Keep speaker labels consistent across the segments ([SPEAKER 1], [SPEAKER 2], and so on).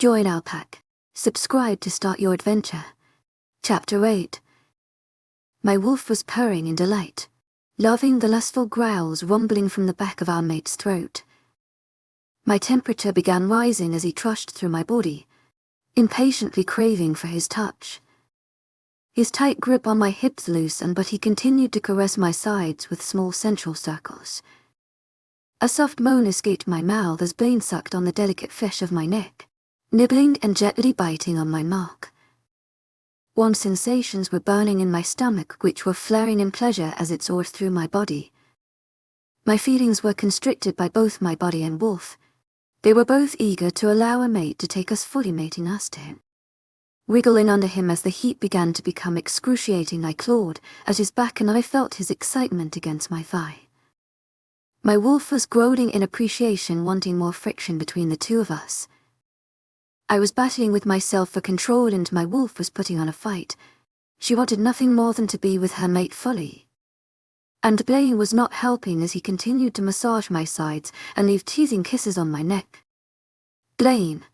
[SPEAKER 1] Join our pack. Subscribe to start your adventure. Chapter 8. My wolf was purring in delight, loving the lustful growls rumbling from the back of our mate's throat. My temperature began rising as he trudged through my body, impatiently craving for his touch. His tight grip on my hips loosened, but he continued to caress my sides with small central circles. A soft moan escaped my mouth as Blaine sucked on the delicate flesh of my neck, nibbling and gently biting on my mark. Warm sensations were burning in my stomach, which were flaring in pleasure as it soared through my body. My feelings were constricted by both my body and wolf. They were both eager to allow a mate to take us, fully mating us to him. Wriggling under him as the heat began to become excruciating, I clawed at his back and I felt his excitement against my thigh. My wolf was groaning in appreciation, wanting more friction between the two of us. I was battling with myself for control and my wolf was putting on a fight. She wanted nothing more than to be with her mate fully. And Blaine was not helping as he continued to massage my sides and leave teasing kisses on my neck. "Blaine,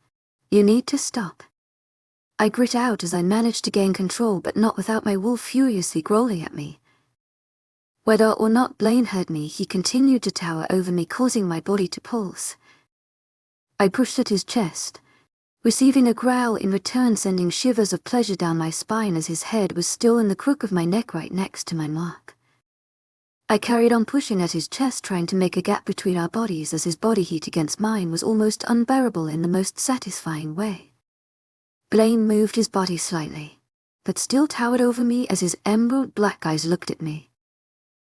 [SPEAKER 1] you need to stop." I grit out as I managed to gain control, but not without my wolf furiously growling at me. Whether or not Blaine heard me, he continued to tower over me, causing my body to pulse. I pushed at his chest, receiving a growl in return, sending shivers of pleasure down my spine as his head was still in the crook of my neck right next to my mark. I carried on pushing at his chest, trying to make a gap between our bodies as his body heat against mine was almost unbearable in the most satisfying way. Blaine moved his body slightly, but still towered over me as his emerald black eyes looked at me.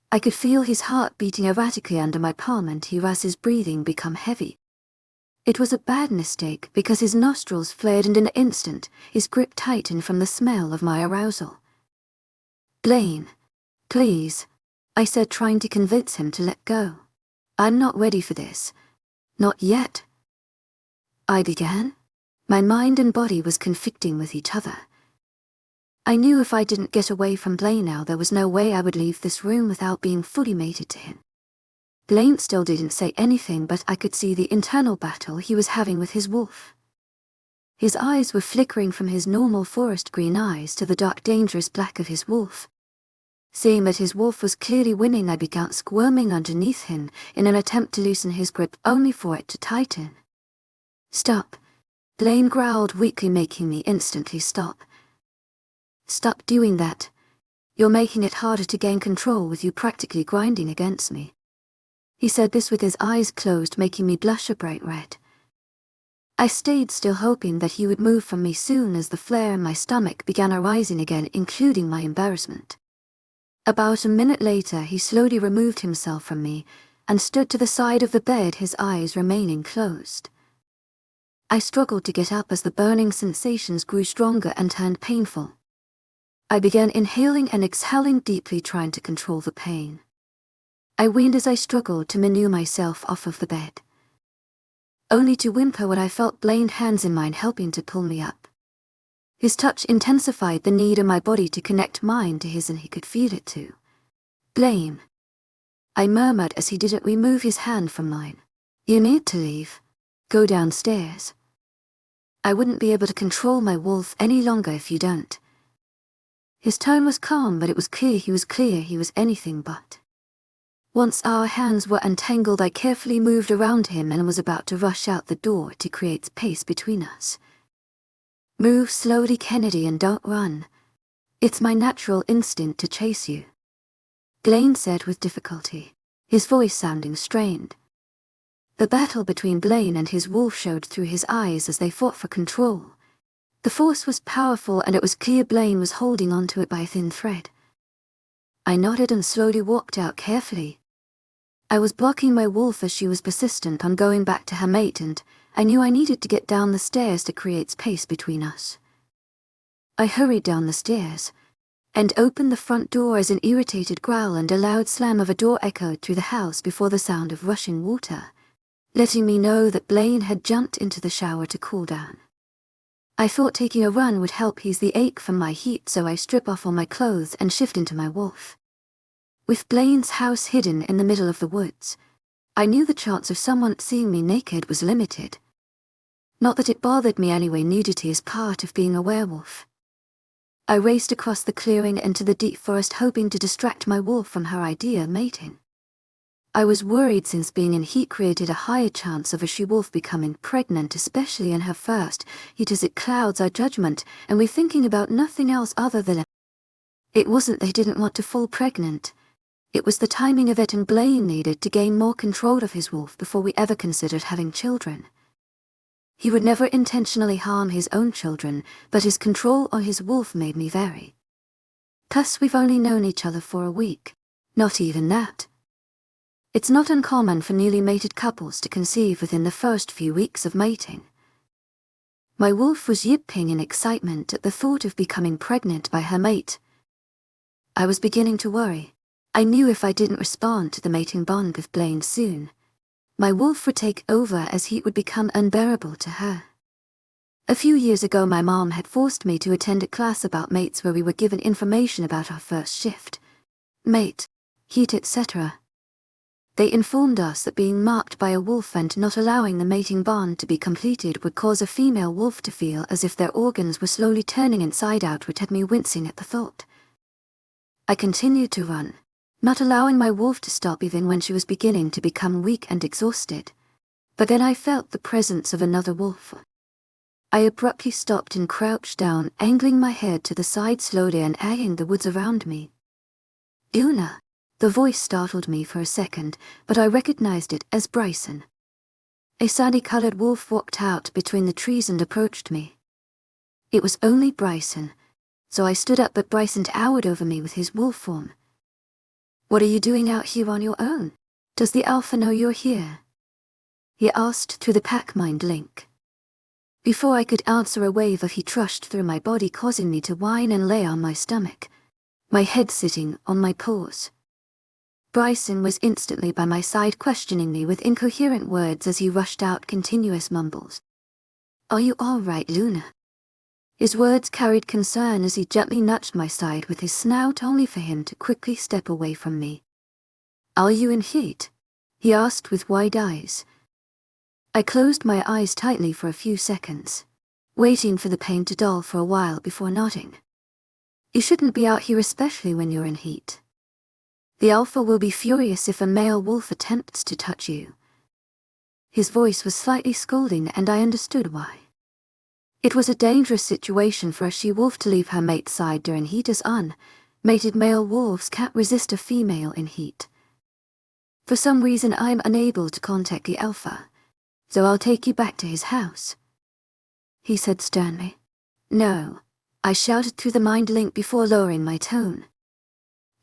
[SPEAKER 1] I could feel his heart beating erratically under my palm and hear his breathing become heavy. It was a bad mistake because his nostrils flared and in an instant his grip tightened from the smell of my arousal. "Blaine, please," I said, trying to convince him to let go. "I'm not ready for this. Not yet." I began. My mind and body was conflicting with each other. I knew if I didn't get away from Blaine now, there was no way I would leave this room without being fully mated to him. Blaine still didn't say anything, but I could see the internal battle he was having with his wolf. His eyes were flickering from his normal forest green eyes to the dark dangerous black of his wolf. Seeing that his wolf was clearly winning, I began squirming underneath him in an attempt to loosen his grip, only for it to tighten. "Stop," Blaine growled weakly, making me instantly stop. "Stop doing that. You're making it harder to gain control with you practically grinding against me." He said this with his eyes closed, making me blush a bright red. I stayed still, hoping that he would move from me soon as the flare in my stomach began arising again, including my embarrassment. About a minute later, he slowly removed himself from me and stood to the side of the bed, his eyes remaining closed. I struggled to get up as the burning sensations grew stronger and turned painful. I began inhaling and exhaling deeply, trying to control the pain. I whined as I struggled to maneuver myself off of the bed, only to whimper when I felt Blaine's hands in mine helping to pull me up. His touch intensified the need in my body to connect mine to his, and he could feel it too. "Blaine," I murmured as he didn't remove his hand from mine. "You need to leave. Go downstairs. I wouldn't be able to control my wolf any longer if you don't." His tone was calm, but it was clear he was anything but. Once our hands were untangled, I carefully moved around him and was about to rush out the door to create space between us. "Move slowly, Kennedy, and don't run. It's my natural instinct to chase you," Blaine said with difficulty, his voice sounding strained. The battle between Blaine and his wolf showed through his eyes as they fought for control. The force was powerful and it was clear Blaine was holding onto it by a thin thread. I nodded and slowly walked out carefully. I was blocking my wolf as she was persistent on going back to her mate, and I knew I needed to get down the stairs to create space between us. I hurried down the stairs and opened the front door as an irritated growl and a loud slam of a door echoed through the house before the sound of rushing water, letting me know that Blaine had jumped into the shower to cool down. I thought taking a run would help ease the ache from my heat, so I stripped off all my clothes and shift into my wolf. With Blaine's house hidden in the middle of the woods, I knew the chance of someone seeing me naked was limited. Not that it bothered me anyway, nudity is part of being a werewolf. I raced across the clearing into the deep forest, hoping to distract my wolf from her idea of mating. I was worried since being in heat created a higher chance of a she-wolf becoming pregnant, especially in her first heat, as it clouds our judgment and we're thinking about nothing else other than it. It wasn't they didn't want to fall pregnant. It was the timing of it, and Blaine needed to gain more control of his wolf before we ever considered having children. He would never intentionally harm his own children, but his control on his wolf made me vary. Plus, we've only known each other for a week. Not even that. It's not uncommon for newly mated couples to conceive within the first few weeks of mating. My wolf was yipping in excitement at the thought of becoming pregnant by her mate. I was beginning to worry. I knew if I didn't respond to the mating bond with Blaine soon, my wolf would take over, as heat would become unbearable to her. A few years ago, my mom had forced me to attend a class about mates where we were given information about our first shift, mate, heat, etc. They informed us that being marked by a wolf and not allowing the mating bond to be completed would cause a female wolf to feel as if their organs were slowly turning inside out, which had me wincing at the thought. I continued to run, not allowing my wolf to stop even when she was beginning to become weak and exhausted. But then I felt the presence of another wolf. I abruptly stopped and crouched down, angling my head to the side slowly and eyeing the woods around me. Una. The voice startled me for a second, but I recognized it as Bryson. A sandy-colored wolf walked out between the trees and approached me. It was only Bryson, so I stood up, but Bryson towered over me with his wolf form. "What are you doing out here on your own? Does the alpha know you're here?" he asked through the pack mind link. Before I could answer, a wave of heat rushed through my body, causing me to whine and lay on my stomach, my head sitting on my paws. Bryson was instantly by my side, questioning me with incoherent words as he rushed out continuous mumbles. "Are you all right, Luna?" His words carried concern as he gently nudged my side with his snout, only for him to quickly step away from me. "Are you in heat?" he asked with wide eyes. I closed my eyes tightly for a few seconds, waiting for the pain to dull for a while before nodding. "You shouldn't be out here, especially when you're in heat. The alpha will be furious if a male wolf attempts to touch you." His voice was slightly scolding, and I understood why. It was a dangerous situation for a she-wolf to leave her mate's side during heat, as unmated male wolves can't resist a female in heat. "For some reason I'm unable to contact the alpha, so I'll take you back to his house," he said sternly. "No," I shouted through the mind link before lowering my tone.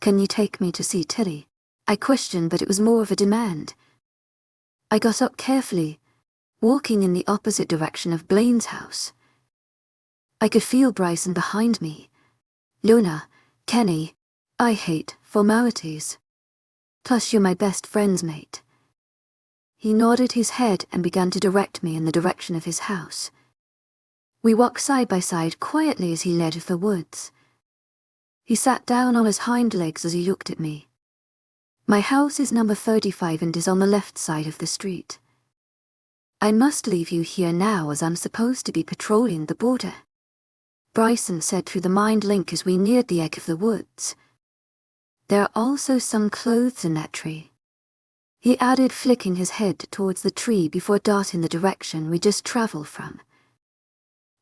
[SPEAKER 1] "Can you take me to see Tilly?" I questioned, but it was more of a demand. I got up carefully, walking in the opposite direction of Blaine's house. I could feel Bryson behind me. "Luna, Kenny, I hate formalities. Plus, you're my best friend's mate." He nodded his head and began to direct me in the direction of his house. We walked side by side quietly as he led through the woods. He sat down on his hind legs as he looked at me. "My house is number 35 and is on the left side of the street. I must leave you here now, as I'm supposed to be patrolling the border," Bryson said through the mind link as we neared the edge of the woods. "There are also some clothes in that tree," he added, flicking his head towards the tree before darting the direction we just traveled from.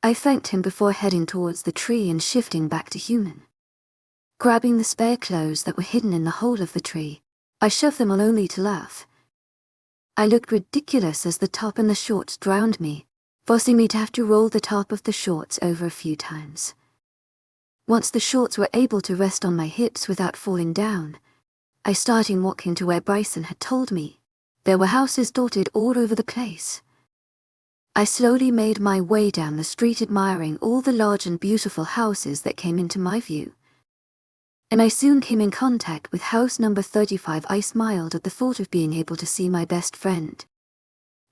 [SPEAKER 1] I thanked him before heading towards the tree and shifting back to human. Grabbing the spare clothes that were hidden in the hole of the tree, I shoved them on, only to laugh. I looked ridiculous as the top and the shorts drowned me, forcing me to have to roll the top of the shorts over a few times. Once the shorts were able to rest on my hips without falling down, I started walking to where Bryson had told me. There were houses dotted all over the place. I slowly made my way down the street, admiring all the large and beautiful houses that came into my view. And I soon came in contact with house number 35. I smiled at the thought of being able to see my best friend.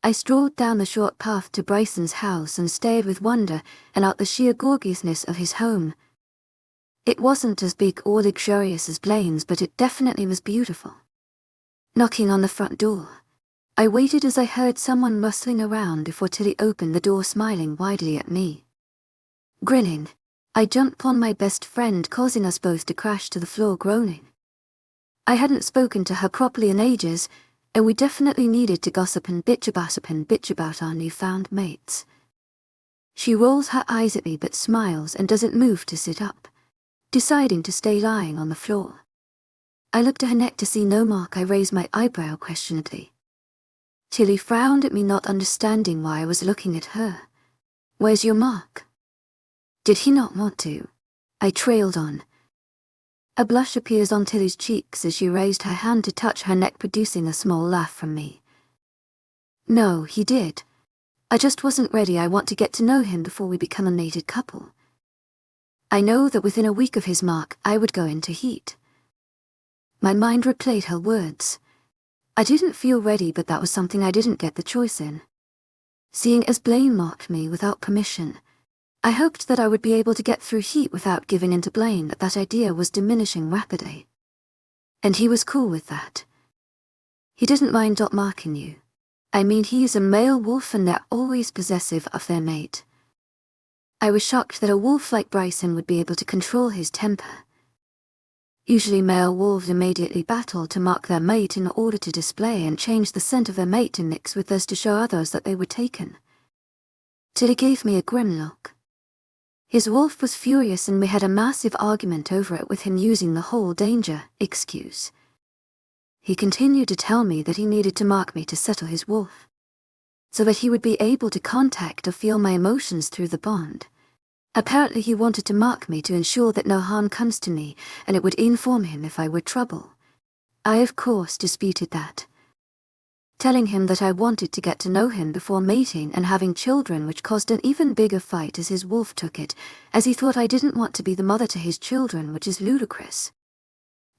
[SPEAKER 1] I strolled down the short path to Bryson's house and stared with wonder and at the sheer gorgeousness of his home. It wasn't as big or luxurious as Blaine's, but it definitely was beautiful. Knocking on the front door, I waited as I heard someone rustling around before Tilly opened the door, smiling widely at me. Grinning, I jumped on my best friend, causing us both to crash to the floor, groaning. I hadn't spoken to her properly in ages, and we definitely needed to gossip and bitch about our newfound mates. She rolls her eyes at me but smiles and doesn't move to sit up, deciding to stay lying on the floor. I looked at her neck to see no mark. I raised my eyebrow questioningly. Tilly frowned at me, not understanding why I was looking at her. Where's your mark? Did he not want to? I trailed on. A blush appears on Tilly's cheeks as she raised her hand to touch her neck, producing a small laugh from me. No, he did. I just wasn't ready. I want to get to know him before we become a mated couple. I know that within a week of his mark, I would go into heat. My mind replayed her words. I didn't feel ready, but that was something I didn't get the choice in. Seeing as Blaine marked me without permission, I hoped that I would be able to get through heat without giving in to Blaine, but that idea was diminishing rapidly. And he was cool with that. He didn't mind marking you. I mean, he is a male wolf and they're always possessive of their mate. I was shocked that a wolf like Bryson would be able to control his temper. Usually male wolves immediately battle to mark their mate in order to display and change the scent of their mate to mix with theirs to show others that they were taken. Tilly gave me a grim look. His wolf was furious and we had a massive argument over it, with him using the whole danger excuse. He continued to tell me that he needed to mark me to settle his wolf, so that he would be able to contact or feel my emotions through the bond. Apparently he wanted to mark me to ensure that no harm comes to me, and it would inform him if I were trouble. I of course disputed that, telling him that I wanted to get to know him before mating and having children, which caused an even bigger fight as his wolf took it, as he thought I didn't want to be the mother to his children, which is ludicrous.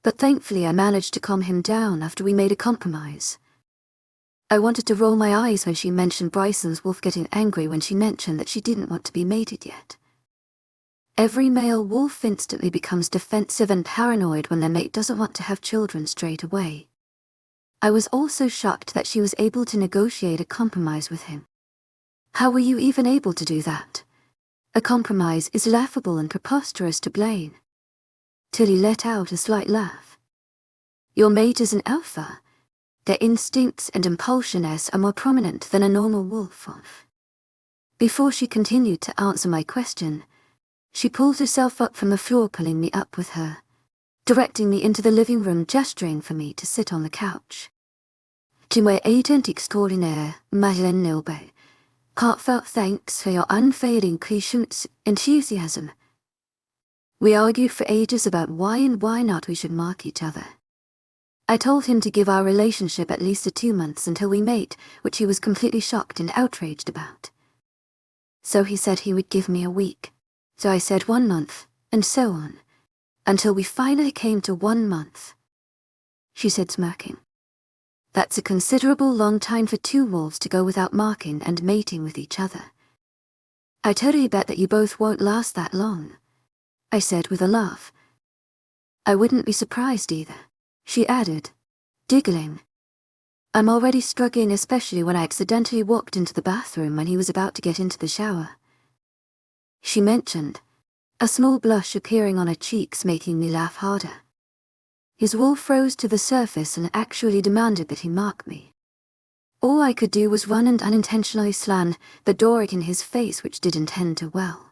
[SPEAKER 1] But thankfully I managed to calm him down after we made a compromise. I wanted to roll my eyes when she mentioned Bryson's wolf getting angry when she mentioned that she didn't want to be mated yet. Every male wolf instantly becomes defensive and paranoid when their mate doesn't want to have children straight away. I was also shocked that she was able to negotiate a compromise with him. How were you even able to do that? A compromise is laughable and preposterous to Blaine. Tilly let out a slight laugh. Your mate is an alpha. Their instincts and impulsiveness are more prominent than a normal wolf. Before she continued to answer my question, she pulled herself up from the floor, pulling me up with her, directing me into the living room, gesturing for me to sit on the couch. To my agent extraordinaire, Madeleine Nilbe, heartfelt thanks for your unfailing patience, enthusiasm. We argued for ages about why and why not we should mark each other. I told him to give our relationship at least 2 months until we mate, which he was completely shocked and outraged about. So he said he would give me a week. So I said 1 month, and so on, until we finally came to 1 month. She said, smirking. That's a considerable long time for 2 wolves to go without marking and mating with each other. I totally bet that you both won't last that long, I said with a laugh. I wouldn't be surprised either, she added, giggling. I'm already struggling, especially when I accidentally walked into the bathroom when he was about to get into the shower. She mentioned, a small blush appearing on her cheeks, making me laugh harder. His wolf rose to the surface and actually demanded that he mark me. All I could do was run and unintentionally slam the door in his face, which didn't end too well.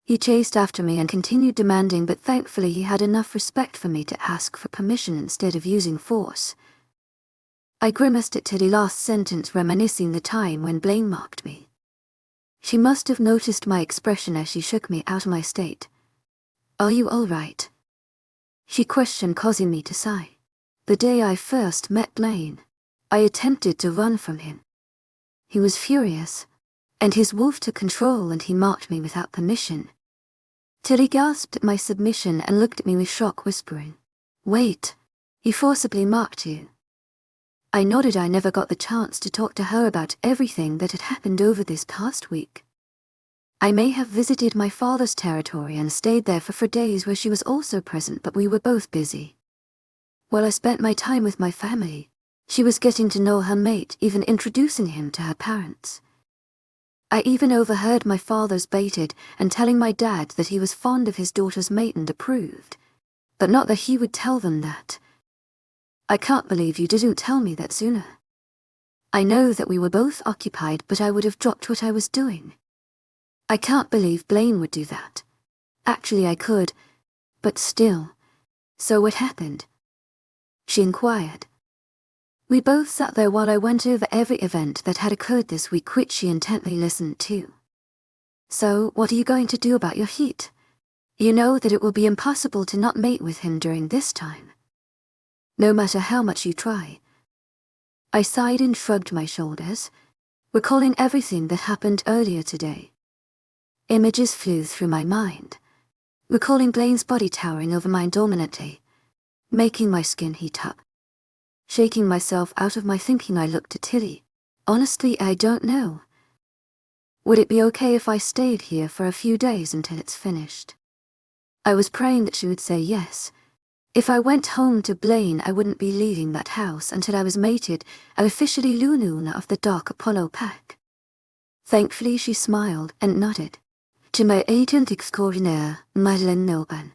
[SPEAKER 1] He chased after me and continued demanding, but thankfully he had enough respect for me to ask for permission instead of using force. I grimaced at Tilly's last sentence, reminiscing the time when Blaine marked me. She must have noticed my expression as she shook me out of my state. Are you all right? She questioned, causing me to sigh. The day I first met Blaine, I attempted to run from him. He was furious, and his wolf took control and he marked me without permission. Tilly gasped at my submission and looked at me with shock, whispering, Wait, he forcibly marked you. I nodded. I never got the chance to talk to her about everything that had happened over this past week. I may have visited my father's territory and stayed there for 4 days where she was also present, but we were both busy. While I spent my time with my family, She was getting to know her mate, even introducing him to her parents. I even overheard my father's baited and telling my dad that he was fond of his daughter's mate and approved, but not that he would tell them that. I can't believe you didn't tell me that sooner. I know that we were both occupied, but I would have dropped what I was doing. I can't believe Blaine would do that. Actually, I could, but still. So what happened? She inquired. We both sat there while I went over every event that had occurred this week, which she intently listened to. So, what are you going to do about your heat? You know that it will be impossible to not mate with him during this time. No matter how much you try. I sighed and shrugged my shoulders, recalling everything that happened earlier today. Images flew through my mind, recalling Blaine's body towering over mine dominantly, making my skin heat up. Shaking myself out of my thinking, I looked at Tilly. Honestly, I don't know. Would it be okay if I stayed here for a few days until it's finished? I was praying that she would say yes. If I went home to Blaine, I wouldn't be leaving that house until I was mated and officially Lununa of the Dark Apollo pack. Thankfully, she smiled and nodded. To my agent extraordinaire, Madeleine Noban,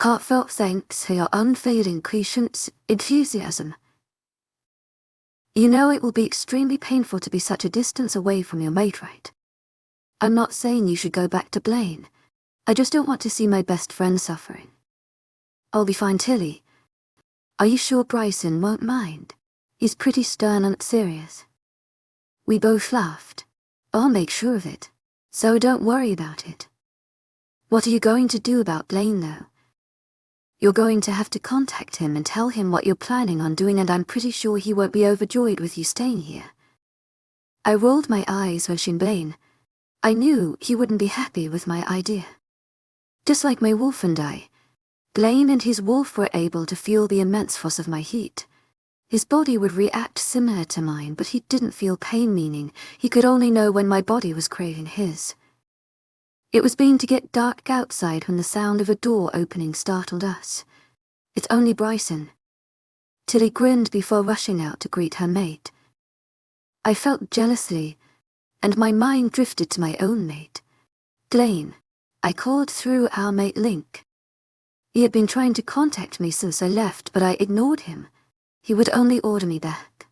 [SPEAKER 1] heartfelt thanks for your unfailing patience, enthusiasm. You know it will be extremely painful to be such a distance away from your mate, right? I'm not saying you should go back to Blaine. I just don't want to see my best friend suffering. I'll be fine, Tilly. Are you sure Bryson won't mind? He's pretty stern and serious. We both laughed. I'll make sure of it. So don't worry about it. What are you going to do about Blaine, though? You're going to have to contact him and tell him what you're planning on doing, and I'm pretty sure he won't be overjoyed with you staying here. I rolled my eyes when she Blaine. I knew he wouldn't be happy with my idea. Just like my wolf and I, Blaine and his wolf were able to feel the immense force of my heat. His body would react similar to mine, but he didn't feel pain, meaning he could only know when my body was craving his. It was beginning to get dark outside when the sound of a door opening startled us. It's only Bryson. Tilly grinned before rushing out to greet her mate. I felt jealously, and my mind drifted to my own mate. Blaine. I called through our mate Link. He had been trying to contact me since I left, but I ignored him. He would only order me back.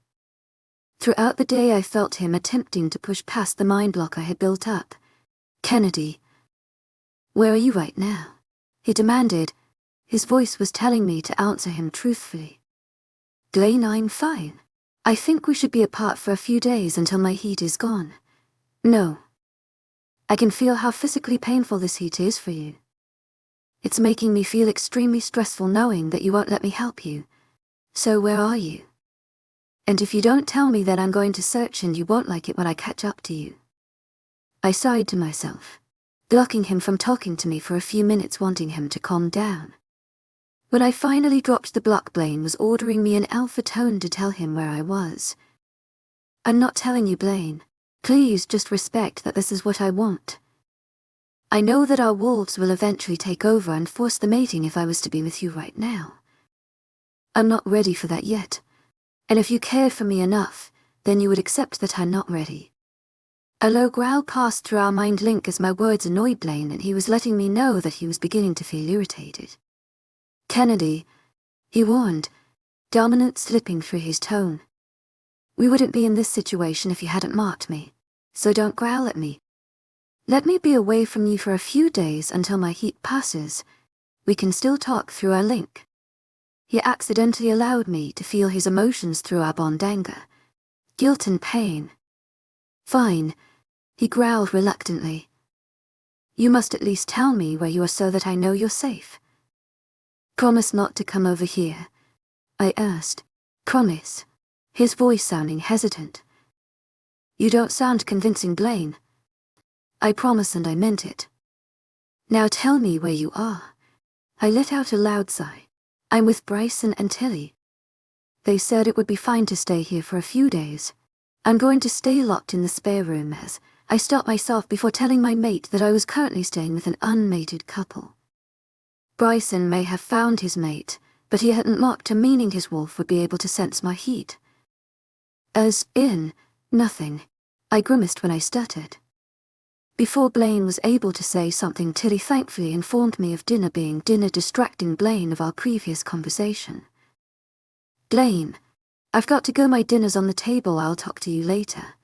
[SPEAKER 1] Throughout the day I felt him attempting to push past the mind block I had built up. Kennedy. Where are you right now? He demanded. His voice was telling me to answer him truthfully. Blaine, I'm fine. I think we should be apart for a few days until my heat is gone. No. I can feel how physically painful this heat is for you. It's making me feel extremely stressful knowing that you won't let me help you. So where are you? And if you don't tell me, then I'm going to search and you won't like it when I catch up to you. I sighed to myself, blocking him from talking to me for a few minutes, wanting him to calm down. When I finally dropped the block, Blaine was ordering me in alpha tone to tell him where I was. I'm not telling you, Blaine. Please just respect that this is what I want. I know that our wolves will eventually take over and force the mating if I was to be with you right now. I'm not ready for that yet. And if you cared for me enough, then you would accept that I'm not ready. A low growl passed through our mind link as my words annoyed Blaine, and he was letting me know that he was beginning to feel irritated. Kennedy, he warned, dominance slipping through his tone. We wouldn't be in this situation if you hadn't marked me, so don't growl at me. Let me be away from you for a few days until my heat passes. We can still talk through our link. He accidentally allowed me to feel his emotions through our bond: anger, guilt and pain. Fine, he growled reluctantly. You must at least tell me where you are so that I know you're safe. Promise not to come over here, I asked. Promise. His voice sounding hesitant. You don't sound convincing, Blaine. I promise, and I meant it. Now tell me where you are. I let out a loud sigh. I'm with Bryson and Tilly. They said it would be fine to stay here for a few days. I'm going to stay locked in the spare room as I stopped myself before telling my mate that I was currently staying with an unmated couple. Bryson may have found his mate, but he hadn't marked her, meaning his wolf would be able to sense my heat. As in, nothing. I grimaced when I stuttered. Before Blaine was able to say something, Tilly thankfully informed me of dinner being dinner, distracting Blaine of our previous conversation. Blaine, I've got to go, my dinner's on the table, I'll talk to you later.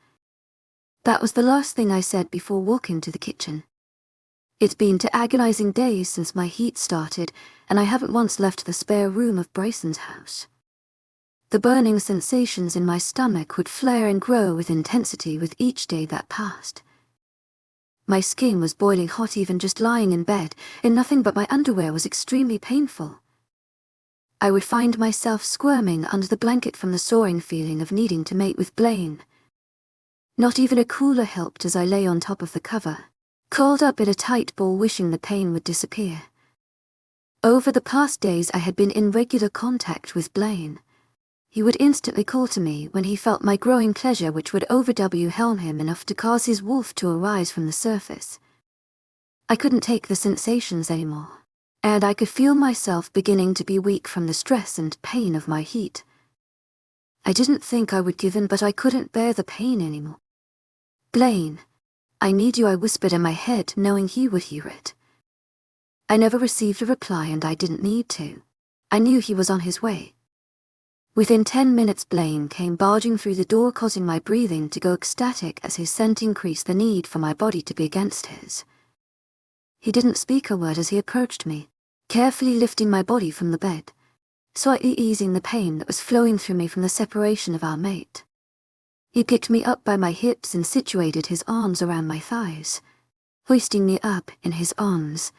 [SPEAKER 1] That was the last thing I said before walking to the kitchen. It's been 2 agonizing days since my heat started, and I haven't once left the spare room of Bryson's house. The burning sensations in my stomach would flare and grow with intensity with each day that passed. My skin was boiling hot even just lying in bed, and nothing but my underwear was extremely painful. I would find myself squirming under the blanket from the soaring feeling of needing to mate with Blaine. Not even a cooler helped as I lay on top of the cover, curled up in a tight ball, wishing the pain would disappear. Over the past days I had been in regular contact with Blaine. He would instantly call to me when he felt my growing pleasure, which would overwhelm him enough to cause his wolf to arise from the surface. I couldn't take the sensations anymore, and I could feel myself beginning to be weak from the stress and pain of my heat. I didn't think I would give in, but I couldn't bear the pain anymore. Blaine, I need you, I whispered in my head, knowing he would hear it. I never received a reply, and I didn't need to. I knew he was on his way. Within 10 minutes, Blaine came barging through the door, causing my breathing to go ecstatic as his scent increased the need for my body to be against his. He didn't speak a word as he approached me, carefully lifting my body from the bed, slightly easing the pain that was flowing through me from the separation of our mate. He picked me up by my hips and situated his arms around my thighs, hoisting me up in his arms.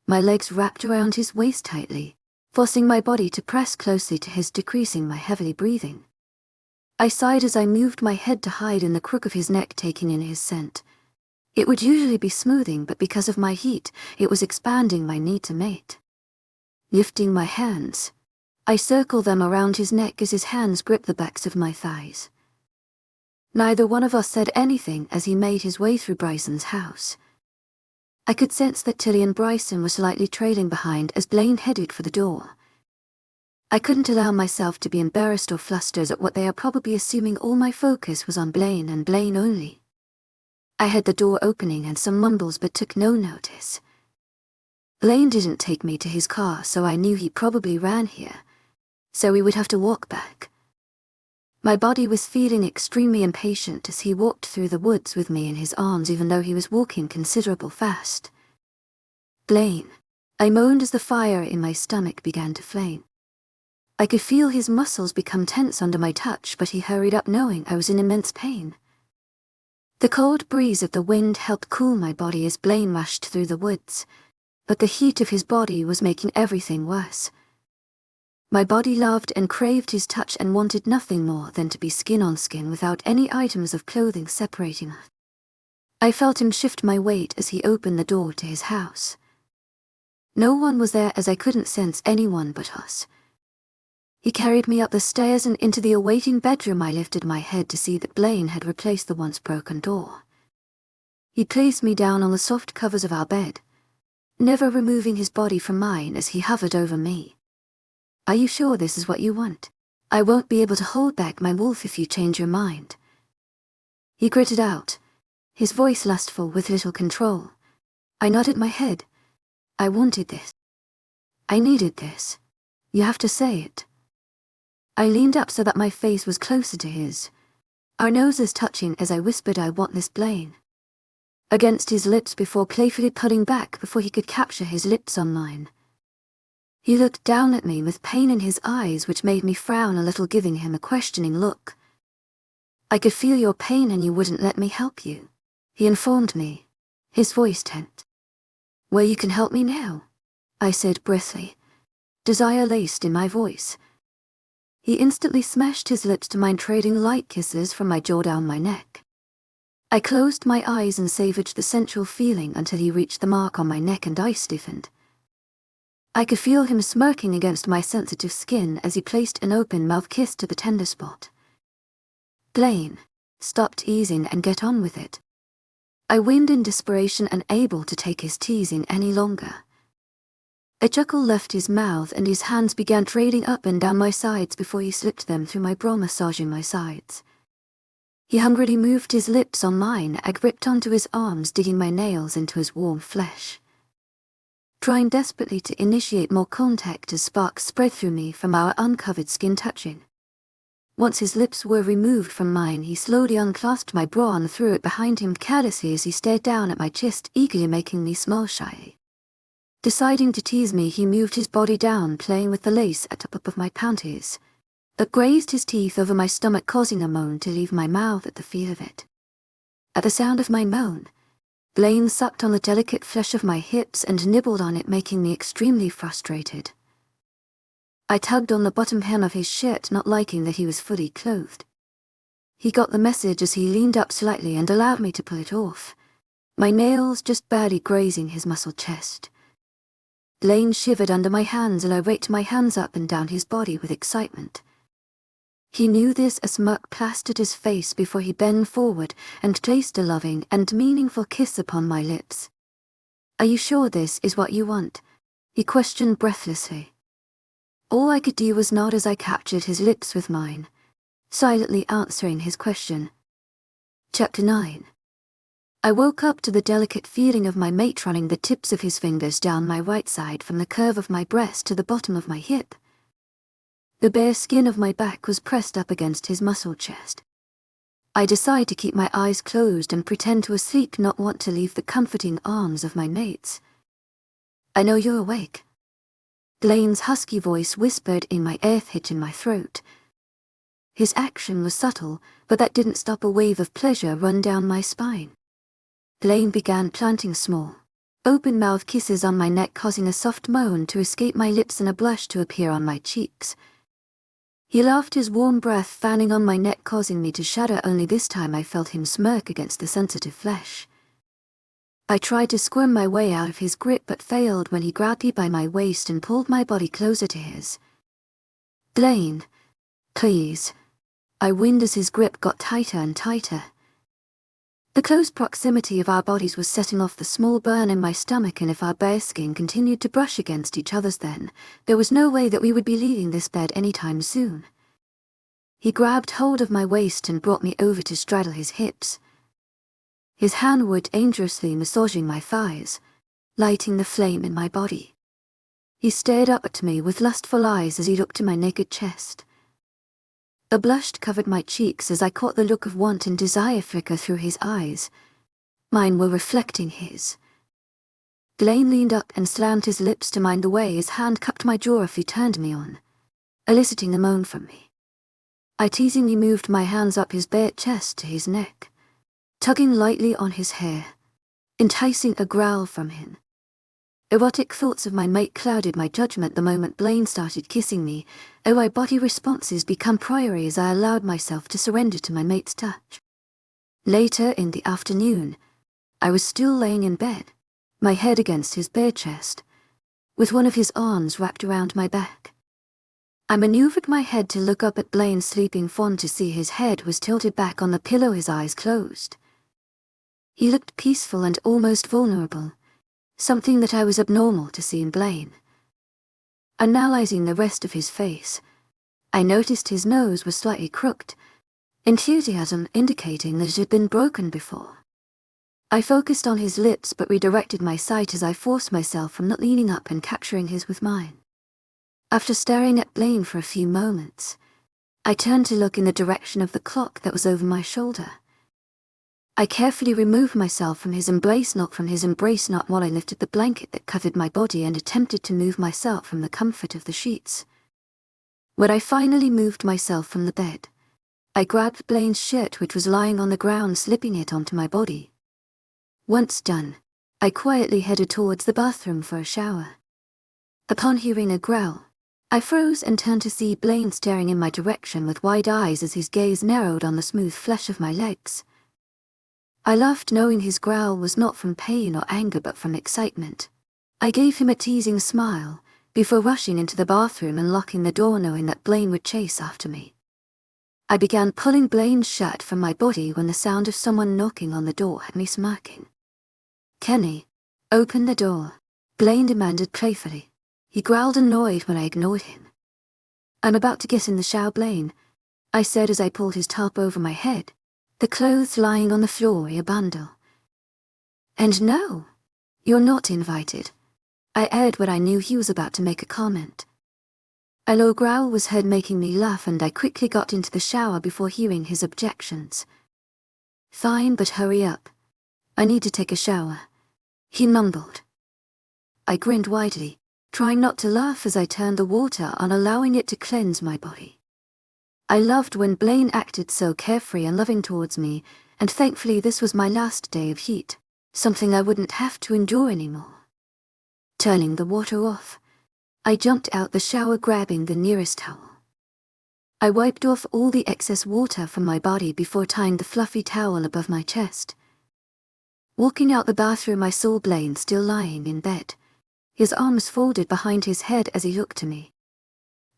[SPEAKER 1] My legs wrapped around his waist tightly, forcing my body to press closely to his, decreasing my heavily breathing. I sighed as I moved my head to hide in the crook of his neck, taking in his scent. It would usually be smoothing, but because of my heat, it was expanding my need to mate. Lifting my hands, I circled them around his neck as his hands gripped the backs of my thighs. Neither one of us said anything as he made his way through Bryson's house. I could sense that Tilly and Bryson were slightly trailing behind as Blaine headed for the door. I couldn't allow myself to be embarrassed or flustered at what they are probably assuming all my focus was on Blaine and Blaine only. I heard the door opening and some mumbles, but took no notice. Blaine didn't take me to his car, so I knew he probably ran here, so we would have to walk back. My body was feeling extremely impatient as he walked through the woods with me in his arms, even though he was walking considerable fast. Blaine, I moaned as the fire in my stomach began to flame. I could feel his muscles become tense under my touch, but he hurried up knowing I was in immense pain. The cold breeze of the wind helped cool my body as Blaine rushed through the woods, but the heat of his body was making everything worse. My body loved and craved his touch and wanted nothing more than to be skin on skin without any items of clothing separating us. I felt him shift my weight as he opened the door to his house. No one was there as I couldn't sense anyone but us. He carried me up the stairs and into the awaiting bedroom. I lifted my head to see that Blaine had replaced the once broken door. He placed me down on the soft covers of our bed, never removing his body from mine as he hovered over me. Are you sure this is what you want? I won't be able to hold back my wolf if you change your mind. He gritted out, his voice lustful with little control. I nodded my head. I wanted this. I needed this. You have to say it. I leaned up so that my face was closer to his, our noses touching as I whispered, I want this, Blaine. Against his lips before playfully pulling back before he could capture his lips on mine. He looked down at me with pain in his eyes, which made me frown a little, giving him a questioning look. I could feel your pain and you wouldn't let me help you, he informed me, his voice tense. Well, you can help me now, I said briskly, desire laced in my voice. He instantly smashed his lips to mine, trading light kisses from my jaw down my neck. I closed my eyes and savored the sensual feeling until he reached the mark on my neck and I stiffened. I could feel him smirking against my sensitive skin as he placed an open mouth kiss to the tender spot. Blaine, stop teasing and get on with it. I whined in desperation, unable to take his teasing any longer. A chuckle left his mouth and his hands began trailing up and down my sides before he slipped them through my bra, massaging my sides. He hungrily moved his lips on mine. I gripped onto his arms, digging my nails into his warm flesh, trying desperately to initiate more contact as sparks spread through me from our uncovered skin touching. Once his lips were removed from mine, he slowly unclasped my bra and threw it behind him carelessly as he stared down at my chest, eagerly making me smile shyly. Deciding to tease me, he moved his body down, playing with the lace at the top of my panties. It grazed his teeth over my stomach, causing a moan to leave my mouth at the feel of it. At the sound of my moan, Blaine sucked on the delicate flesh of my hips and nibbled on it, making me extremely frustrated. I tugged on the bottom hem of his shirt, not liking that he was fully clothed. He got the message as he leaned up slightly and allowed me to pull it off, my nails just barely grazing his muscled chest. Blaine shivered under my hands and I raked my hands up and down his body with excitement. He knew this. A smirk plastered his face before he bent forward and placed a loving and meaningful kiss upon my lips. "Are you sure this is what you want?" he questioned breathlessly. All I could do was nod as I captured his lips with mine, silently answering his question. Chapter 9. I woke up to the delicate feeling of my mate running the tips of his fingers down my right side from the curve of my breast to the bottom of my hip. The bare skin of my back was pressed up against his muscled chest. I decided to keep my eyes closed and pretend to sleep, not want to leave the comforting arms of my mates. "I know you're awake," Blaine's husky voice whispered in my ear, hitching my throat. His action was subtle, but that didn't stop a wave of pleasure run down my spine. Blaine began planting small, open-mouthed kisses on my neck, causing a soft moan to escape my lips and a blush to appear on my cheeks. He laughed, his warm breath fanning on my neck, causing me to shudder. Only this time I felt him smirk against the sensitive flesh. I tried to squirm my way out of his grip but failed when he grabbed me by my waist and pulled my body closer to his. "Blaine, please," I whined as his grip got tighter and tighter. The close proximity of our bodies was setting off the small burn in my stomach, and if our bare skin continued to brush against each other's, then there was no way that we would be leaving this bed anytime soon. He grabbed hold of my waist and brought me over to straddle his hips. His hand was dangerously massaging my thighs, lighting the flame in my body. He stared up at me with lustful eyes as he looked at my naked chest. A blush covered my cheeks as I caught the look of want and desire flicker through his eyes. Mine were reflecting his. Blaine leaned up and slammed his lips to mine, the way his hand cupped my jaw if he turned me on, eliciting a moan from me. I teasingly moved my hands up his bare chest to his neck, tugging lightly on his hair, enticing a growl from him. Erotic thoughts of my mate clouded my judgment the moment Blaine started kissing me. My body responses become priority as I allowed myself to surrender to my mate's touch. Later in the afternoon, I was still laying in bed, my head against his bare chest, with one of his arms wrapped around my back. I maneuvered my head to look up at Blaine's sleeping form to see his head was tilted back on the pillow, his eyes closed. He looked peaceful and almost vulnerable, something that I was abnormal to see in Blaine. Analyzing the rest of his face, I noticed his nose was slightly crooked, enthusiasm indicating that it had been broken before. I focused on his lips but redirected my sight as I forced myself from not leaning up and capturing his with mine. After staring at Blaine for a few moments, I turned to look in the direction of the clock that was over my shoulder. I carefully removed myself from his embrace, not while I lifted the blanket that covered my body and attempted to move myself from the comfort of the sheets. When I finally moved myself from the bed, I grabbed Blaine's shirt, which was lying on the ground, slipping it onto my body. Once done, I quietly headed towards the bathroom for a shower. Upon hearing a growl, I froze and turned to see Blaine staring in my direction with wide eyes as his gaze narrowed on the smooth flesh of my legs. I laughed, knowing his growl was not from pain or anger but from excitement. I gave him a teasing smile before rushing into the bathroom and locking the door, knowing that Blaine would chase after me. I began pulling Blaine's shirt from my body when the sound of someone knocking on the door had me smirking. "Kenny, open the door," Blaine demanded playfully. He growled annoyed when I ignored him. "I'm about to get in the shower, Blaine," I said as I pulled his top over my head, the clothes lying on the floor in a bundle. "And no, you're not invited," I aired when I knew he was about to make a comment. A low growl was heard making me laugh, and I quickly got into the shower before hearing his objections. "Fine, but hurry up. I need to take a shower," he mumbled. I grinned widely, trying not to laugh as I turned the water on, allowing it to cleanse my body. I loved when Blaine acted so carefree and loving towards me, and thankfully this was my last day of heat, something I wouldn't have to endure anymore. Turning the water off, I jumped out the shower, grabbing the nearest towel. I wiped off all the excess water from my body before tying the fluffy towel above my chest. Walking out the bathroom, I saw Blaine still lying in bed, his arms folded behind his head as he looked at me.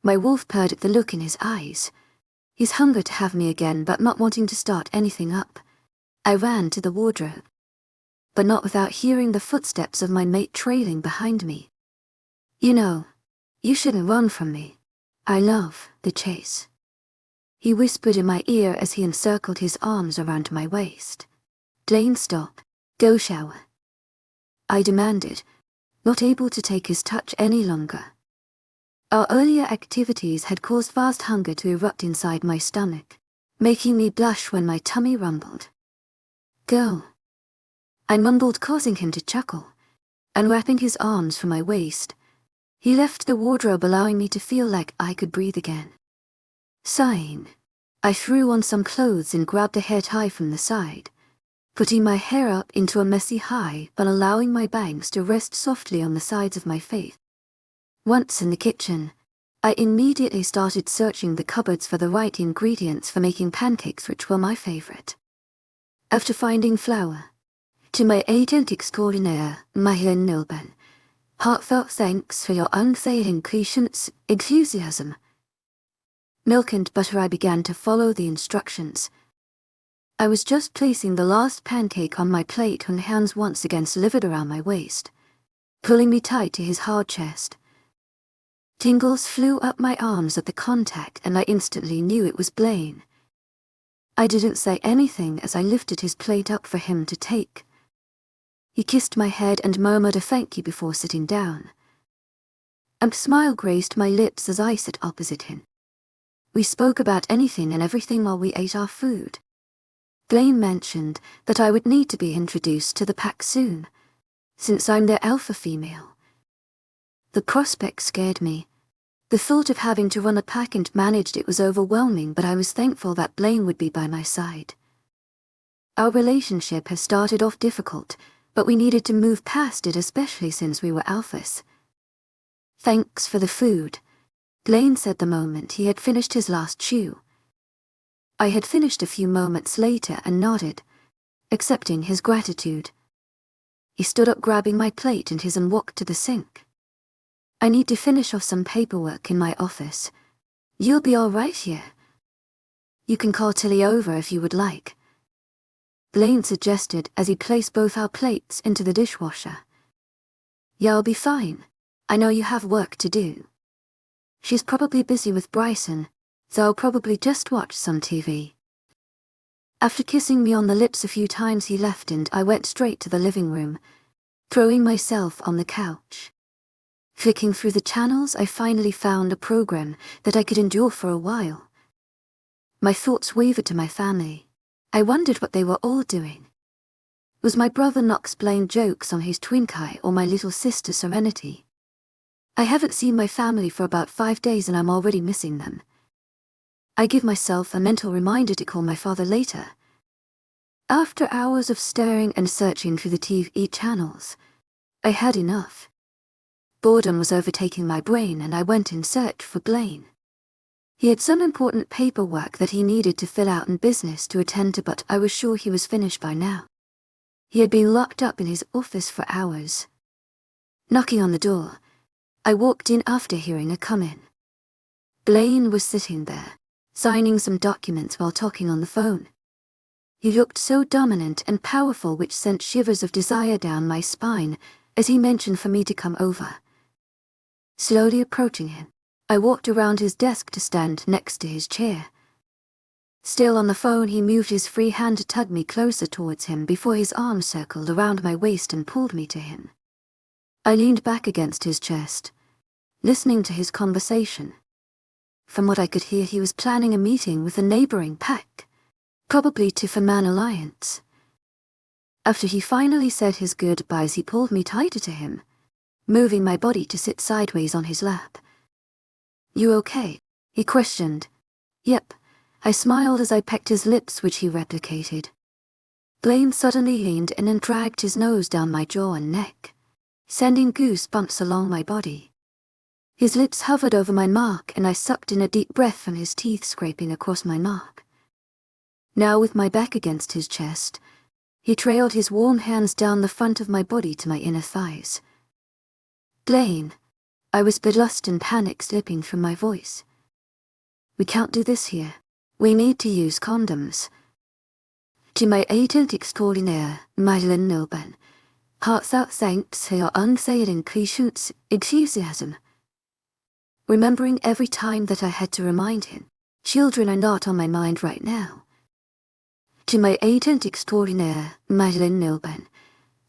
[SPEAKER 1] My wolf purred at the look in his eyes. His hunger to have me again, but not wanting to start anything up. I ran to the wardrobe, but not without hearing the footsteps of my mate trailing behind me. "You know, you shouldn't run from me. I love the chase," he whispered in my ear as he encircled his arms around my waist. "Blaine, stop. Go shower," I demanded, not able to take his touch any longer. Our earlier activities had caused vast hunger to erupt inside my stomach, making me blush when my tummy rumbled. "Go," I mumbled, causing him to chuckle. Unwrapping his arms from my waist, he left the wardrobe, allowing me to feel like I could breathe again. Sighing, I threw on some clothes and grabbed a hair tie from the side, putting my hair up into a messy high while allowing my bangs to rest softly on the sides of my face. Once in the kitchen, I immediately started searching the cupboards for the right ingredients for making pancakes, which were my favorite. After finding flour, to my agent extraordinaire, Mahlen Nilben, heartfelt thanks for your unfailing patience, enthusiasm. Milk and butter. I began to follow the instructions. I was just placing the last pancake on my plate when hands once again slithered around my waist, pulling me tight to his hard chest. Tingles flew up my arms at the contact, and I instantly knew it was Blaine. I didn't say anything as I lifted his plate up for him to take. He kissed my head and murmured a thank you before sitting down. A smile graced my lips as I sat opposite him. We spoke about anything and everything while we ate our food. Blaine mentioned that I would need to be introduced to the pack soon, since I'm their alpha female. The prospect scared me. The thought of having to run a pack and manage it was overwhelming, but I was thankful that Blaine would be by my side. Our relationship has started off difficult, but we needed to move past it, especially since we were alphas. "Thanks for the food," Blaine said the moment he had finished his last chew. I had finished a few moments later and nodded, accepting his gratitude. He stood up, grabbing my plate and his, and walked to the sink. "I need to finish off some paperwork in my office. You'll be all right here. You can call Tilly over if you would like," Blaine suggested as he placed both our plates into the dishwasher. "Yeah, I'll be fine. I know you have work to do. She's probably busy with Bryson, so I'll probably just watch some TV." After kissing me on the lips a few times, he left and I went straight to the living room, throwing myself on the couch. Flicking through the channels, I finally found a program that I could endure for a while. My thoughts wavered to my family. I wondered what they were all doing. Was my brother Knox playing jokes on his twinkie, or my little sister Serenity? I haven't seen my family for about 5 days and I'm already missing them. I give myself a mental reminder to call my father later. After hours of staring and searching through the TV channels, I had enough. Boredom was overtaking my brain and I went in search for Blaine. He had some important paperwork that he needed to fill out and business to attend to, but I was sure he was finished by now. He had been locked up in his office for hours. Knocking on the door, I walked in after hearing a come in. Blaine was sitting there, signing some documents while talking on the phone. He looked so dominant and powerful, which sent shivers of desire down my spine as he mentioned for me to come over. Slowly approaching him, I walked around his desk to stand next to his chair. Still on the phone, he moved his free hand to tug me closer towards him before his arm circled around my waist and pulled me to him. I leaned back against his chest, listening to his conversation. From what I could hear, he was planning a meeting with a neighboring pack, probably to form an alliance. After he finally said his goodbyes, he pulled me tighter to him, moving my body to sit sideways on his lap. "You okay?" he questioned. "Yep," I smiled as I pecked his lips, which he replicated. Blaine suddenly leaned in and dragged his nose down my jaw and neck, sending goosebumps along my body. His lips hovered over my mark, and I sucked in a deep breath from his teeth scraping across my mark. Now, with my back against his chest, he trailed his warm hands down the front of my body to my inner thighs. "Blaine," I whispered, lust and panic slipping from my voice. "We can't do this here. We need to use condoms." To my agent extraordinaire, Mellissa Nilben, heartfelt thanks for your unfailing patience, enthusiasm. Remembering every time that I had to remind him, children are not on my mind right now. To my agent extraordinaire, Mellissa Nilben,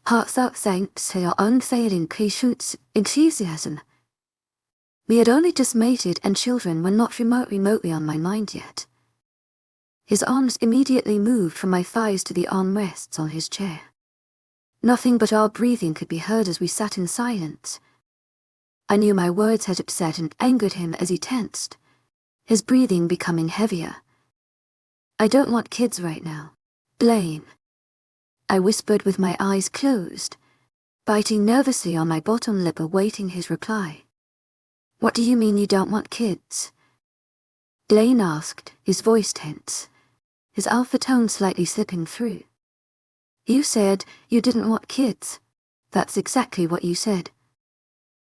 [SPEAKER 1] heartfelt thanks for your unfailing patience, enthusiasm. We had only just mated and children were not remotely on my mind yet. His arms immediately moved from my thighs to the armrests on his chair. Nothing but our breathing could be heard as we sat in silence. I knew my words had upset and angered him as he tensed, his breathing becoming heavier. "I don't want kids right now, Blaine," I whispered with my eyes closed, biting nervously on my bottom lip awaiting his reply. "What do you mean you don't want kids?" Blaine asked, his voice tense, his alpha tone slightly slipping through. "You said you didn't want kids. That's exactly what you said."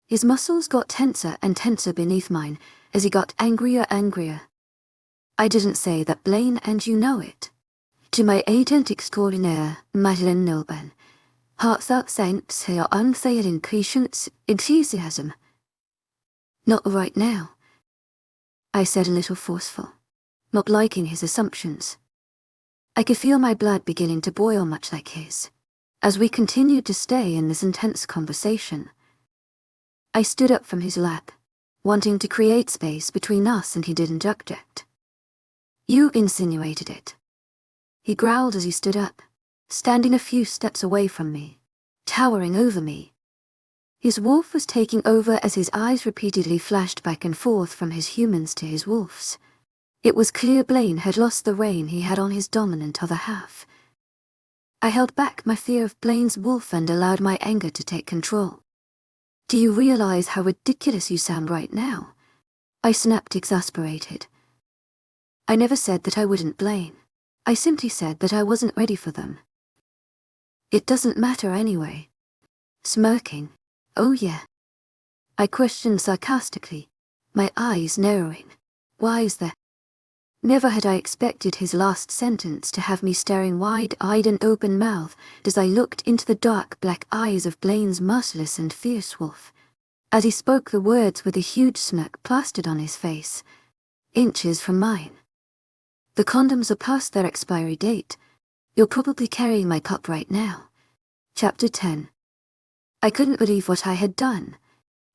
[SPEAKER 1] His muscles got tenser and tenser beneath mine as he got angrier. "I didn't say that, Blaine, and you know it. To my agent extraordinaire, Mellissa Nilben, heartfelt thanks for your unfailing patience, enthusiasm." "Not right now," I said, a little forceful, not liking his assumptions. I could feel my blood beginning to boil much like his, as we continued to stay in this intense conversation. I stood up from his lap, wanting to create space between us, and he didn't object. "You insinuated it," he growled as he stood up, standing a few steps away from me, towering over me. His wolf was taking over as his eyes repeatedly flashed back and forth from his humans to his wolves. It was clear Blaine had lost the reign he had on his dominant other half. I held back my fear of Blaine's wolf and allowed my anger to take control. "Do you realize how ridiculous you sound right now?" I snapped, exasperated. "I never said that I wouldn't, Blaine. I simply said that I wasn't ready for them." "It doesn't matter anyway." Smirking. "Oh yeah?" I questioned sarcastically, my eyes narrowing. "Why is that?" Never had I expected his last sentence to have me staring wide-eyed and open-mouthed as I looked into the dark black eyes of Blaine's merciless and fierce wolf, as he spoke the words with a huge smirk plastered on his face, inches from mine. "The condoms are past their expiry date. You're probably carrying my pup right now." Chapter 10. I couldn't believe what I had done,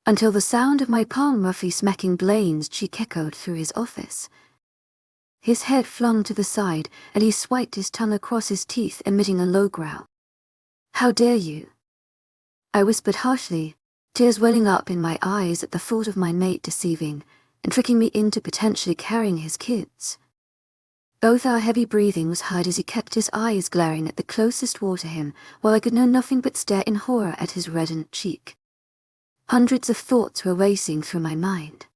[SPEAKER 1] until the sound of my palm roughly smacking Blaine's cheek echoed through his office. His head flung to the side, and he swiped his tongue across his teeth, emitting a low growl. "How dare you?" I whispered harshly, tears welling up in my eyes at the thought of my mate deceiving and tricking me into potentially carrying his kids. Both our heavy breathing was heard as he kept his eyes glaring at the closest wall to him, while I could know nothing but stare in horror at his reddened cheek. Hundreds of thoughts were racing through my mind.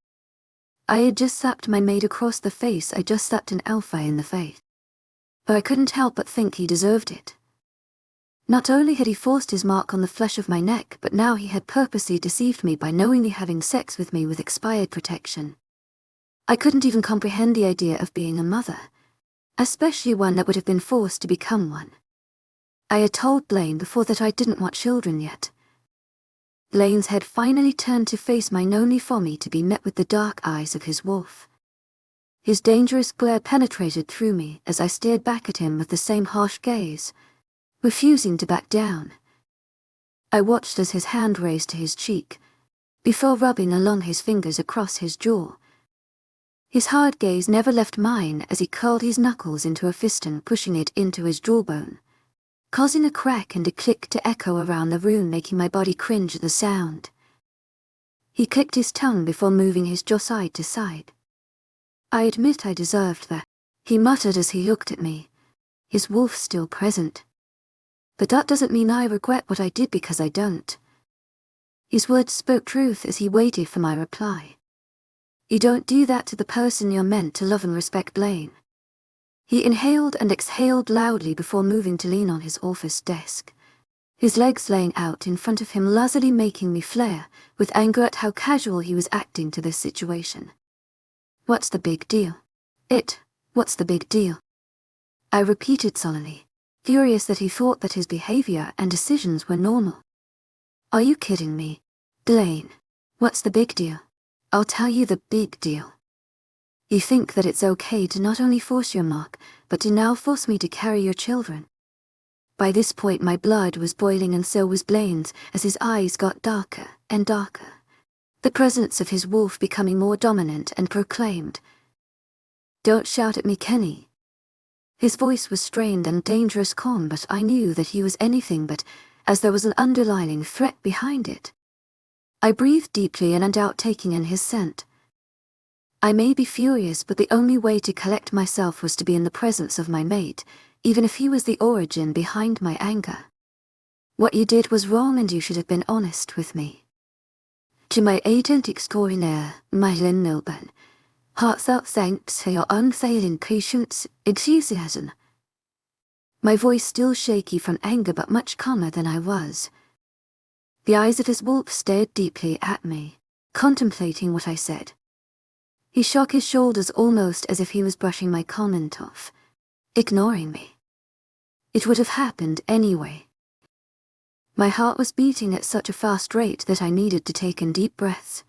[SPEAKER 1] I had just slapped my mate across the face. I just slapped an alpha in the face. But I couldn't help but think he deserved it. Not only had he forced his mark on the flesh of my neck, but now he had purposely deceived me by knowingly having sex with me with expired protection. I couldn't even comprehend the idea of being a mother, especially one that would have been forced to become one. I had told Blaine before that I didn't want children yet. Blaine's head finally turned to face mine only for me to be met with the dark eyes of his wolf. His dangerous glare penetrated through me as I stared back at him with the same harsh gaze, refusing to back down. I watched as his hand raised to his cheek, before rubbing along his fingers across his jaw. His hard gaze never left mine as he curled his knuckles into a fist and pushing it into his jawbone, causing a crack and a click to echo around the room, making my body cringe at the sound. He clicked his tongue before moving his jaw side to side. I admit I deserved that, he muttered as he looked at me, his wolf still present. But that doesn't mean I regret what I did, because I don't. His words spoke truth as he waited for my reply. You don't do that to the person you're meant to love and respect, Blaine. He inhaled and exhaled loudly before moving to lean on his office desk, his legs laying out in front of him, lazily making me flare with anger at how casual he was acting to this situation. What's the big deal? What's the big deal? I repeated sullenly, furious that he thought that his behavior and decisions were normal. Are you kidding me, Blaine? What's the big deal? I'll tell you the big deal. You think that it's okay to not only force your mark, but to now force me to carry your children. By this point my blood was boiling, and so was Blaine's as his eyes got darker and darker, the presence of his wolf becoming more dominant, and proclaimed, "Don't shout at me, Kenny." His voice was strained and dangerous calm, but I knew that he was anything but, as there was an underlying threat behind it. I breathed deeply in and out, taking in his scent. I may be furious, but the only way to collect myself was to be in the presence of my mate, even if he was the origin behind my anger. What you did was wrong, and you should have been honest with me. To my agent extraordinaire, Mellissa Milburn, heartfelt thanks for your unfailing patience, enthusiasm. My voice still shaky from anger, but much calmer than I was. The eyes of his wolf stared deeply at me, contemplating what I said. He shook his shoulders almost as if he was brushing my comment off, ignoring me. It would have happened anyway. My heart was beating at such a fast rate that I needed to take in deep breaths.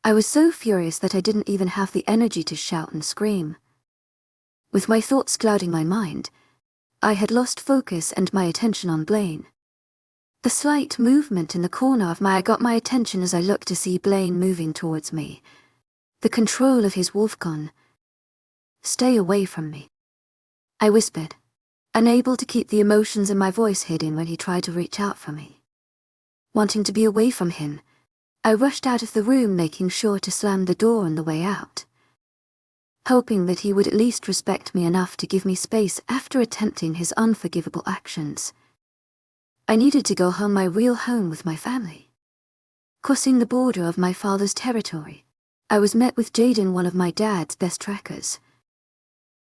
[SPEAKER 1] I was so furious that I didn't even have the energy to shout and scream. With my thoughts clouding my mind, I had lost focus and my attention on Blaine. The slight movement in the corner of my eye got my attention as I looked to see Blaine moving towards me, the control of his wolf gone. "Stay away from me," I whispered, unable to keep the emotions in my voice hidden when he tried to reach out for me. Wanting to be away from him, I rushed out of the room, making sure to slam the door on the way out, hoping that he would at least respect me enough to give me space after attempting his unforgivable actions. I needed to go home, my real home with my family. Crossing the border of my father's territory, I was met with Jaden, one of my dad's best trackers.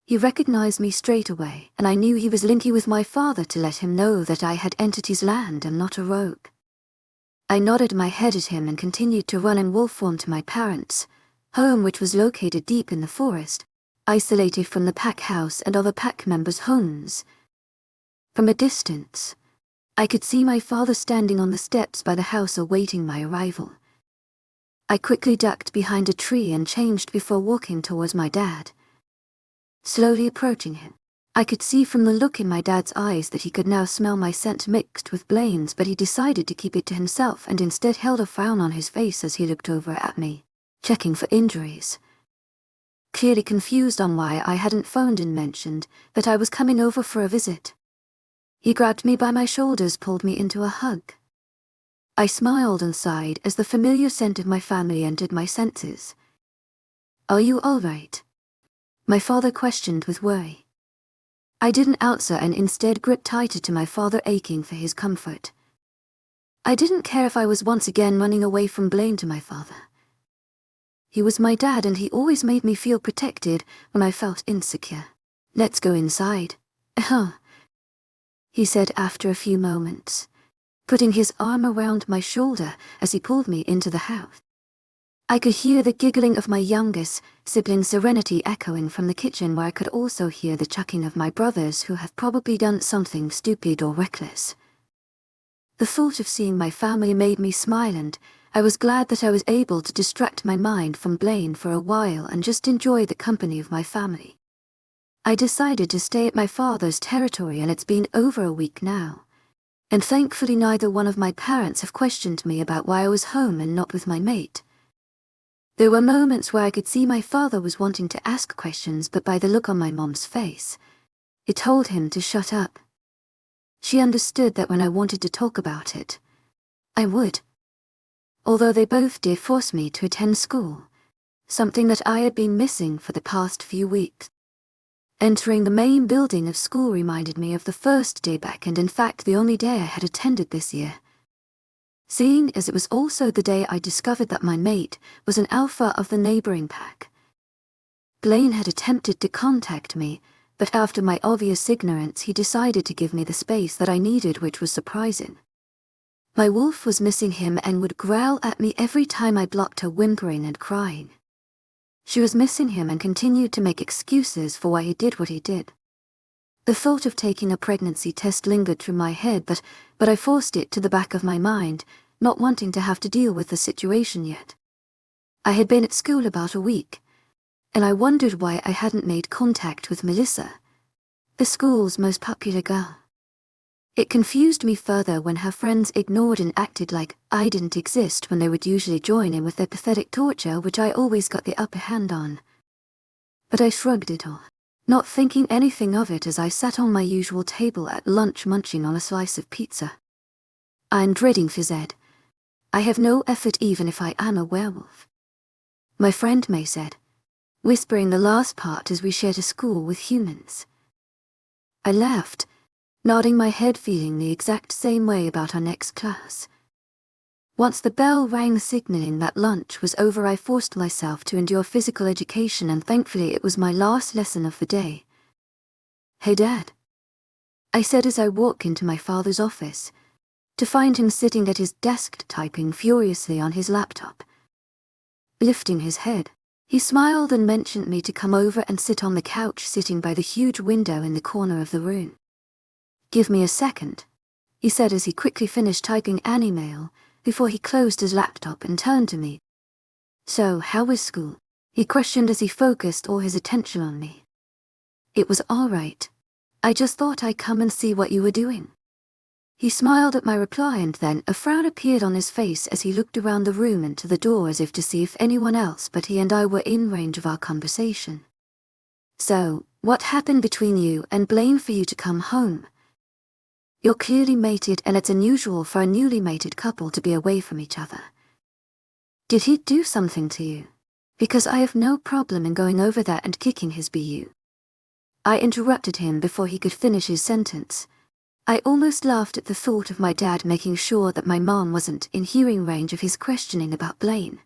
[SPEAKER 1] He recognized me straight away, and I knew he was linking with my father to let him know that I had entered his land and not a rogue. I nodded my head at him and continued to run in wolf form to my parents' home, which was located deep in the forest, isolated from the pack house and other pack members' homes. From a distance, I could see my father standing on the steps by the house awaiting my arrival. I quickly ducked behind a tree and changed before walking towards my dad. Slowly approaching him, I could see from the look in my dad's eyes that he could now smell my scent mixed with Blaine's, but he decided to keep it to himself and instead held a frown on his face as he looked over at me, checking for injuries. Clearly confused on why I hadn't phoned and mentioned that I was coming over for a visit. He grabbed me by my shoulders, pulled me into a hug. I smiled and sighed as the familiar scent of my family entered my senses. "Are you all right?" my father questioned with worry. I didn't answer and instead gripped tighter to my father, aching for his comfort. I didn't care if I was once again running away from Blaine to my father. He was my dad, and he always made me feel protected when I felt insecure. "Let's go inside." He said after a few moments, putting his arm around my shoulder as he pulled me into the house. I could hear the giggling of my youngest sibling Serenity echoing from the kitchen, where I could also hear the chuckling of my brothers, who have probably done something stupid or reckless. The thought of seeing my family made me smile, and I was glad that I was able to distract my mind from Blaine for a while and just enjoy the company of my family. I decided to stay at my father's territory, and it's been over a week now. And thankfully neither one of my parents have questioned me about why I was home and not with my mate. There were moments where I could see my father was wanting to ask questions, but by the look on my mom's face, it told him to shut up. She understood that when I wanted to talk about it, I would. Although they both did force me to attend school, something that I had been missing for the past few weeks. Entering the main building of school reminded me of the first day back, and in fact the only day I had attended this year. Seeing as it was also the day I discovered that my mate was an alpha of the neighboring pack. Blaine had attempted to contact me, but after my obvious ignorance he decided to give me the space that I needed, which was surprising. My wolf was missing him and would growl at me every time I blocked her, whimpering and crying. She was missing him and continued to make excuses for why he did what he did. The thought of taking a pregnancy test lingered through my head, but I forced it to the back of my mind, not wanting to have to deal with the situation yet. I had been at school about a week, and I wondered why I hadn't made contact with Mellissa, the school's most popular girl. It confused me further when her friends ignored and acted like I didn't exist when they would usually join in with their pathetic torture, which I always got the upper hand on. But I shrugged it off, not thinking anything of it as I sat on my usual table at lunch munching on a slice of pizza. I'm dreading phys ed. I have no effort even if I am a werewolf. My friend May said, whispering the last part as we shared a school with humans. I laughed, nodding my head, feeling the exact same way about our next class. Once the bell rang signaling that lunch was over, I forced myself to endure physical education, and thankfully it was my last lesson of the day. "Hey Dad," I said as I walked into my father's office, to find him sitting at his desk typing furiously on his laptop. Lifting his head, he smiled and mentioned me to come over and sit on the couch sitting by the huge window in the corner of the room. "Give me a second," he said as he quickly finished typing an email before he closed his laptop and turned to me. "So, how was school?" he questioned as he focused all his attention on me. "It was all right. I just thought I'd come and see what you were doing." He smiled at my reply, and then a frown appeared on his face as he looked around the room and to the door as if to see if anyone else but he and I were in range of our conversation. "So, what happened between you and Blaine for you to come home? You're clearly mated, and it's unusual for a newly mated couple to be away from each other. Did he do something to you? Because I have no problem in going over there and kicking his BU." I interrupted him before he could finish his sentence. I almost laughed at the thought of my dad making sure that my mom wasn't in hearing range of his questioning about Blaine.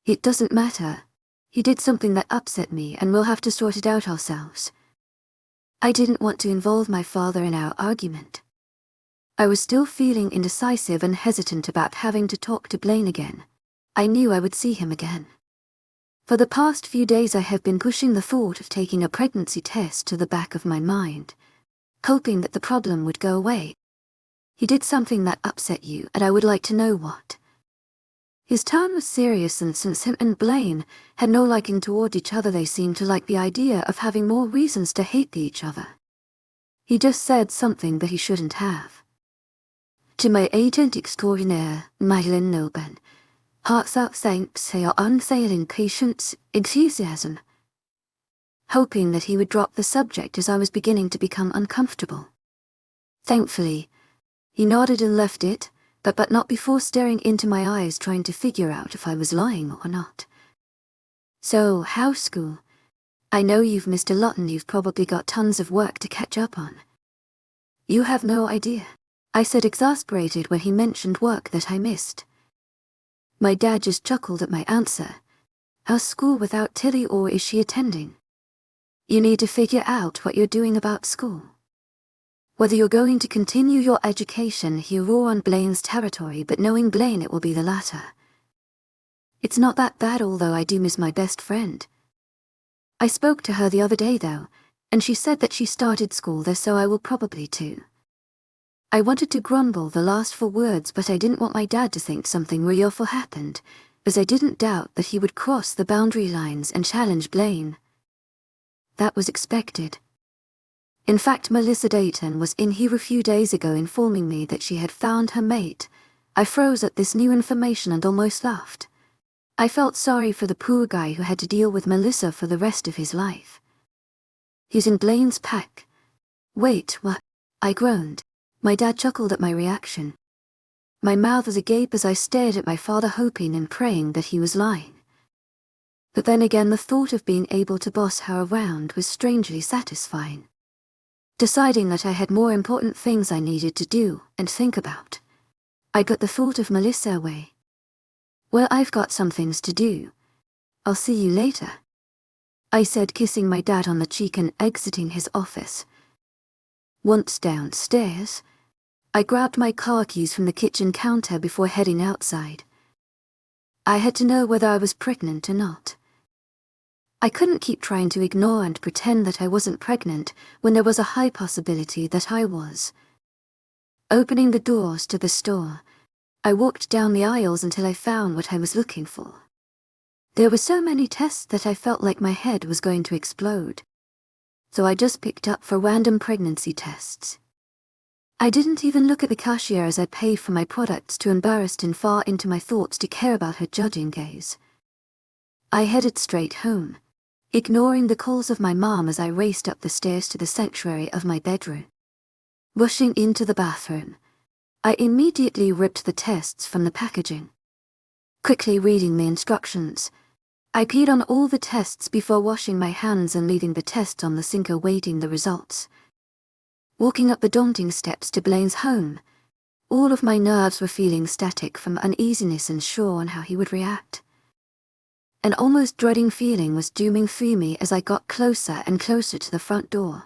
[SPEAKER 1] "It doesn't matter. He did something that upset me, and we'll have to sort it out ourselves." I didn't want to involve my father in our argument. I was still feeling indecisive and hesitant about having to talk to Blaine again. I knew I would see him again. For the past few days I have been pushing the thought of taking a pregnancy test to the back of my mind, hoping that the problem would go away. "He did something that upset you, and I would like to know what." His tone was serious, and since him and Blaine had no liking toward each other, they seemed to like the idea of having more reasons to hate each other. He just said something that he shouldn't have. "To my agent extraordinaire, Madeline Noban, heartfelt thanks for your unfailing patience, enthusiasm," hoping that he would drop the subject as I was beginning to become uncomfortable. Thankfully, he nodded and left it, but not before staring into my eyes, trying to figure out if I was lying or not. "So, how's school? I know you've missed a lot and you've probably got tons of work to catch up on." "You have no idea," I said, exasperated when he mentioned work that I missed. My dad just chuckled at my answer. "How's school without Tilly, or is she attending? You need to figure out what you're doing about school. Whether you're going to continue your education here or on Blaine's territory, but knowing Blaine, it will be the latter. It's not that bad, although I do miss my best friend. I spoke to her the other day though, and she said that she started school there, so I will probably too." I wanted to grumble the last 4 words, but I didn't want my dad to think something really awful happened, as I didn't doubt that he would cross the boundary lines and challenge Blaine. That was expected. In fact, Mellissa Dayton was in here a few days ago informing me that she had found her mate. I froze at this new information and almost laughed. I felt sorry for the poor guy who had to deal with Mellissa for the rest of his life. He's in Blaine's pack. Wait, what? I groaned. My dad chuckled at my reaction. My mouth was agape as I stared at my father, hoping and praying that he was lying. But then again, the thought of being able to boss her around was strangely satisfying. Deciding that I had more important things I needed to do and think about, I put the thought of Mellissa away. Well, I've got some things to do. I'll see you later, I said, kissing my dad on the cheek and exiting his office. Once downstairs, I grabbed my car keys from the kitchen counter before heading outside. I had to know whether I was pregnant or not. I couldn't keep trying to ignore and pretend that I wasn't pregnant when there was a high possibility that I was. Opening the doors to the store, I walked down the aisles until I found what I was looking for. There were so many tests that I felt like my head was going to explode. So I just picked up for random pregnancy tests. I didn't even look at the cashier as I paid for my products, too embarrassed and far into my thoughts to care about her judging gaze. I headed straight home, ignoring the calls of my mom as I raced up the stairs to the sanctuary of my bedroom. Rushing into the bathroom, I immediately ripped the tests from the packaging. Quickly reading the instructions, I peed on all the tests before washing my hands and leaving the tests on the sink awaiting the results. Walking up the daunting steps to Blaine's home, all of my nerves were feeling static from uneasiness and sure on how he would react. An almost dreading feeling was dooming through me as I got closer and closer to the front door.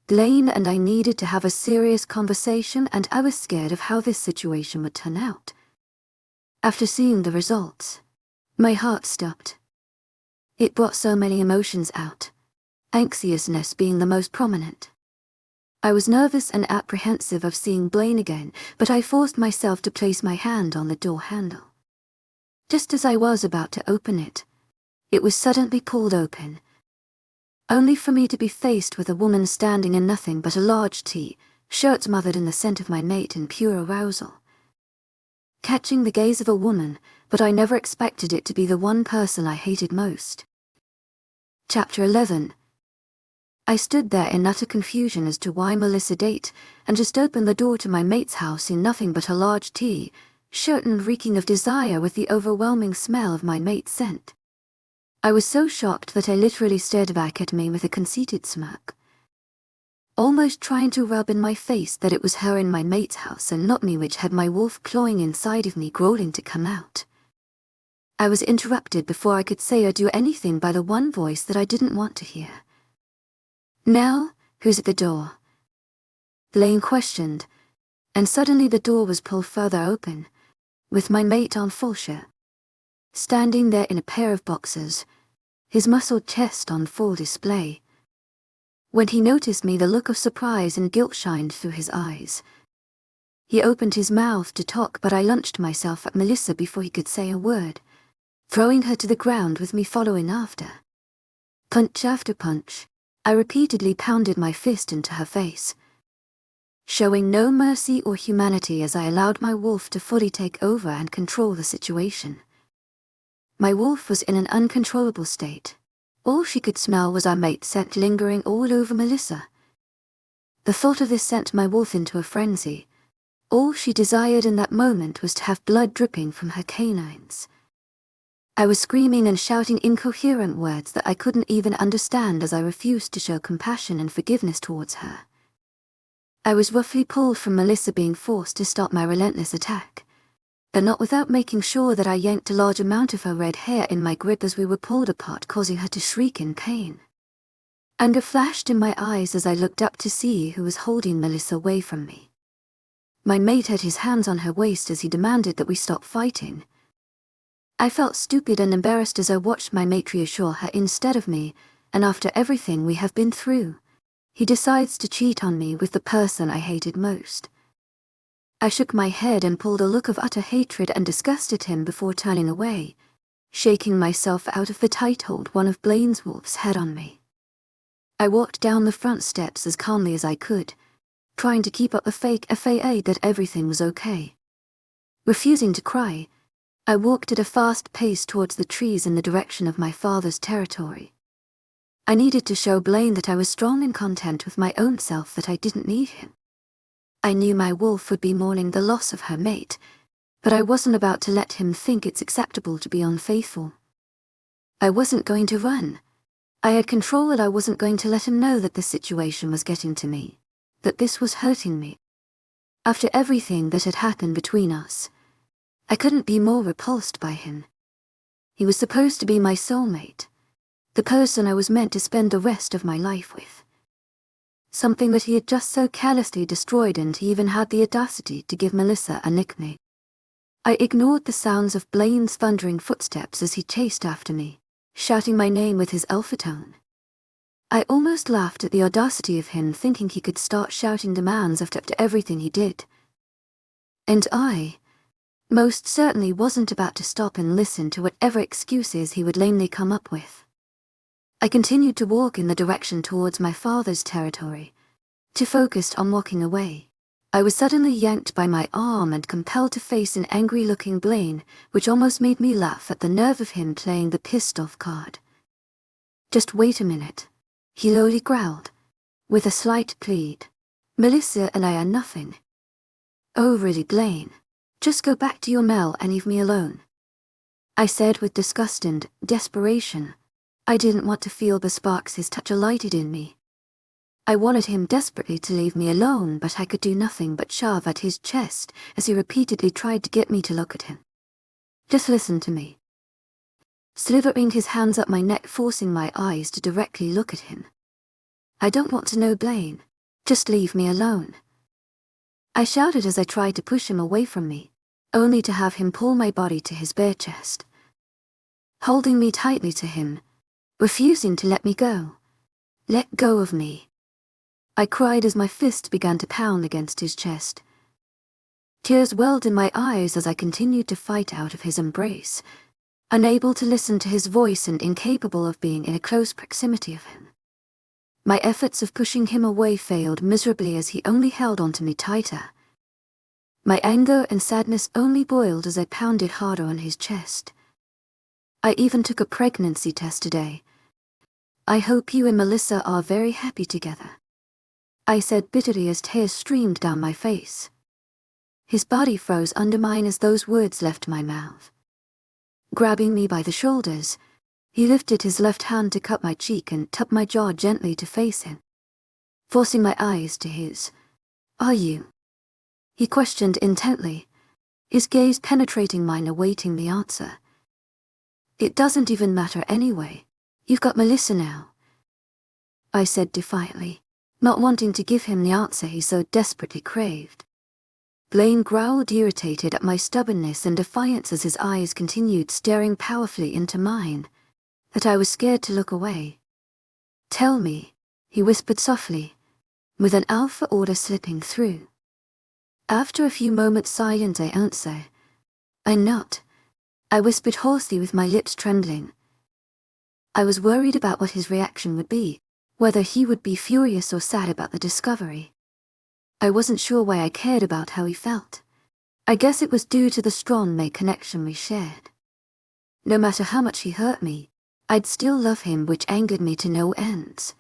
[SPEAKER 1] Blaine and I needed to have a serious conversation, and I was scared of how this situation would turn out. After seeing the results, my heart stopped. It brought so many emotions out, anxiousness being the most prominent. I was nervous and apprehensive of seeing Blaine again, but I forced myself to place my hand on the door handle. Just as I was about to open it, it was suddenly pulled open, only for me to be faced with a woman standing in nothing but a large T-shirt smothered in the scent of my mate in pure arousal. Catching the gaze of a woman, but I never expected it to be the one person I hated most. Chapter 11. I stood there in utter confusion as to why Mellissa date, and just opened the door to my mate's house in nothing but a large T-shirt and reeking of desire with the overwhelming smell of my mate's scent. I was so shocked that I literally stared back at me with a conceited smirk, almost trying to rub in my face that it was her in my mate's house and not me, which had my wolf clawing inside of me, growling to come out. I was interrupted before I could say or do anything by the one voice that I didn't want to hear. "Now, who's at the door?" Blaine questioned, and suddenly the door was pulled further open, with my mate on full shirt, standing there in a pair of boxers, his muscled chest on full display. When he noticed me, the look of surprise and guilt shined through his eyes. He opened his mouth to talk, but I launched myself at Mellissa before he could say a word, throwing her to the ground with me following after. Punch after punch, I repeatedly pounded my fist into her face, showing no mercy or humanity as I allowed my wolf to fully take over and control the situation. My wolf was in an uncontrollable state. All she could smell was our mate's scent lingering all over Mellissa. The thought of this sent my wolf into a frenzy. All she desired in that moment was to have blood dripping from her canines. I was screaming and shouting incoherent words that I couldn't even understand as I refused to show compassion and forgiveness towards her. I was roughly pulled from Mellissa, being forced to stop my relentless attack, but not without making sure that I yanked a large amount of her red hair in my grip as we were pulled apart, causing her to shriek in pain. Anger flashed in my eyes as I looked up to see who was holding Mellissa away from me. My mate had his hands on her waist as he demanded that we stop fighting. I felt stupid and embarrassed as I watched my mate reassure her instead of me, and after everything we have been through, He decides to cheat on me with the person I hated most. I shook my head and pulled a look of utter hatred and disgust at him before turning away, shaking myself out of the tight hold one of Blaine's wolves had on me. I walked down the front steps as calmly as I could, trying to keep up a fake FAA that everything was okay. Refusing to cry, I walked at a fast pace towards the trees in the direction of my father's territory. I needed to show Blaine that I was strong and content with my own self, that I didn't need him. I knew my wolf would be mourning the loss of her mate, but I wasn't about to let him think it's acceptable to be unfaithful. I wasn't going to run. I had control, and I wasn't going to let him know that this situation was getting to me, that this was hurting me. After everything that had happened between us, I couldn't be more repulsed by him. He was supposed to be my soulmate, the person I was meant to spend the rest of my life with. Something that he had just so carelessly destroyed, and he even had the audacity to give Mellissa a nickname. I ignored the sounds of Blaine's thundering footsteps as he chased after me, shouting my name with his alpha tone. I almost laughed at the audacity of him thinking he could start shouting demands after everything he did. And I most certainly wasn't about to stop and listen to whatever excuses he would lamely come up with. I continued to walk in the direction towards my father's territory, too focused on walking away. I was suddenly yanked by my arm and compelled to face an angry-looking Blaine, which almost made me laugh at the nerve of him playing the pissed-off card. "Just wait a minute," he lowly growled, with a slight plead. "Mellissa and I are nothing." "Oh really, Blaine? Just go back to your Mel and leave me alone," I said with disgust and desperation. I didn't want to feel the sparks his touch lighted in me. I wanted him desperately to leave me alone, but I could do nothing but shove at his chest as he repeatedly tried to get me to look at him. "Just listen to me," slithering his hands up my neck, forcing my eyes to directly look at him. "I don't want to know Blaine. Just leave me alone," I shouted as I tried to push him away from me, only to have him pull my body to his bare chest, holding me tightly to him, refusing to let me go. "Let go of me," I cried as my fist began to pound against his chest. Tears welled in my eyes as I continued to fight out of his embrace, unable to listen to his voice and incapable of being in a close proximity of him. My efforts of pushing him away failed miserably as he only held onto me tighter. My anger and sadness only boiled as I pounded harder on his chest. "I even took a pregnancy test today. I hope you and Mellissa are very happy together," I said bitterly as tears streamed down my face. His body froze under mine as those words left my mouth. Grabbing me by the shoulders, he lifted his left hand to cup my cheek and tugged my jaw gently to face him, forcing my eyes to his. "Are you?" he questioned intently, his gaze penetrating mine, awaiting the answer. "It doesn't even matter anyway. You've got Mellissa now," I said defiantly, not wanting to give him the answer he so desperately craved. Blaine growled, irritated at my stubbornness and defiance as his eyes continued staring powerfully into mine, that I was scared to look away. "Tell me," he whispered softly, with an alpha order slipping through. After a few moments' silence, I answered, "I'm not," I whispered hoarsely with my lips trembling. I was worried about what his reaction would be, whether he would be furious or sad about the discovery. I wasn't sure why I cared about how he felt. I guess it was due to the strong mate connection we shared. No matter how much he hurt me, I'd still love him, which angered me to no ends.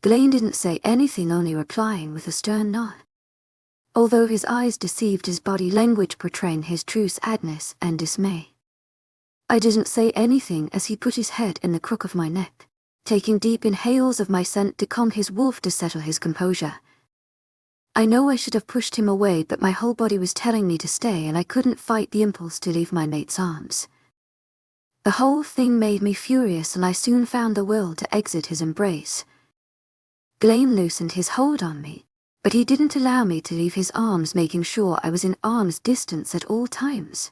[SPEAKER 1] Blaine didn't say anything, only replying with a stern nod, although his eyes deceived, his body language portraying his true sadness and dismay. I didn't say anything as he put his head in the crook of my neck, taking deep inhales of my scent to calm his wolf to settle his composure. I know I should have pushed him away, but my whole body was telling me to stay, and I couldn't fight the impulse to leave my mate's arms. The whole thing made me furious, and I soon found the will to exit his embrace. Blaine loosened his hold on me, but he didn't allow me to leave his arms, making sure I was in arm's distance at all times.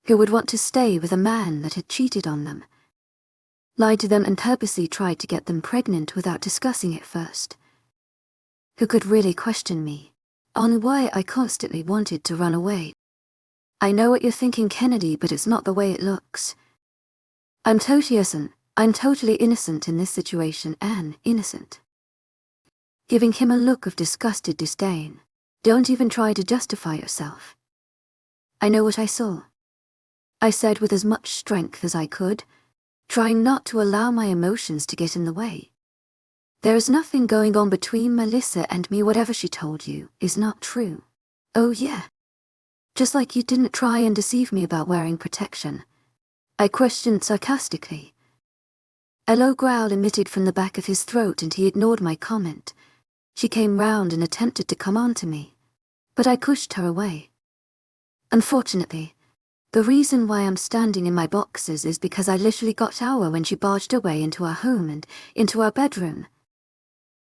[SPEAKER 1] Who would want to stay with a man that had cheated on them? lied to them and purposely tried to get them pregnant without discussing it first. Who could really question me on why I constantly wanted to run away? I know what you're thinking, Kennedy, but it's not the way it looks. I'm totally innocent in this situation, Anne, innocent. Giving him a look of disgusted disdain. Don't even try to justify yourself. I know what I saw. I said with as much strength as I could, trying not to allow my emotions to get in the way. There is nothing going on between Mellissa and me. Whatever she told you is not true. Oh yeah. Just like you didn't try and deceive me about wearing protection. I questioned sarcastically. A low growl emitted from the back of his throat and he ignored my comment. She came round and attempted to come on to me, but I pushed her away. Unfortunately, the reason why I'm standing in my boxers is because I literally got shower when she barged away into our home and into our bedroom.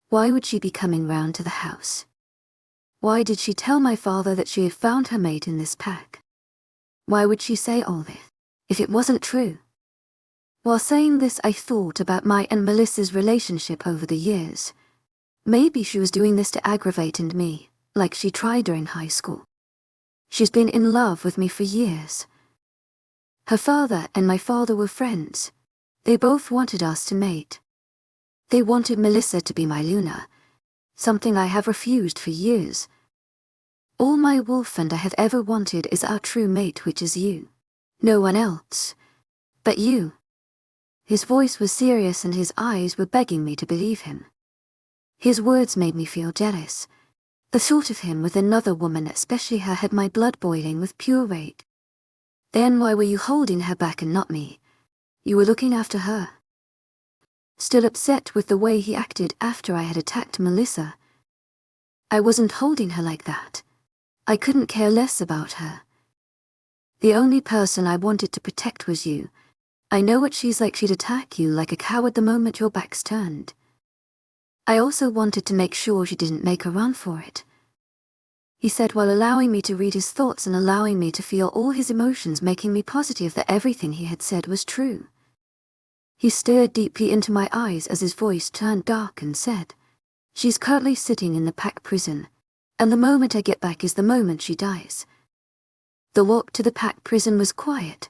[SPEAKER 1] Why would she be coming round to the house? Why did she tell my father that she had found her mate in this pack? Why would she say all this, if it wasn't true? While saying this, I thought about my and Melissa's relationship over the years. Maybe she was doing this to aggravate me, like she tried during high school. She's been in love with me for years. Her father and my father were friends. They both wanted us to mate. They wanted Mellissa to be my Luna, something I have refused for years. All my wolf and I have ever wanted is our true mate, which is you. No one else. But you. His voice was serious and his eyes were begging me to believe him. His words made me feel jealous. The thought of him with another woman, especially her, had my blood boiling with pure rage. Then why were you holding her back and not me? You were looking after her. Still upset with the way he acted after I had attacked Mellissa. I wasn't holding her like that. I couldn't care less about her. The only person I wanted to protect was you. I know what she's like. She'd attack you like a coward the moment your back's turned. I also wanted to make sure she didn't make a run for it. He said while allowing me to read his thoughts and allowing me to feel all his emotions, making me positive that everything he had said was true. He stared deeply into my eyes as his voice turned dark and said, "She's currently sitting in the pack prison, and the moment I get back is the moment she dies." The walk to the pack prison was quiet.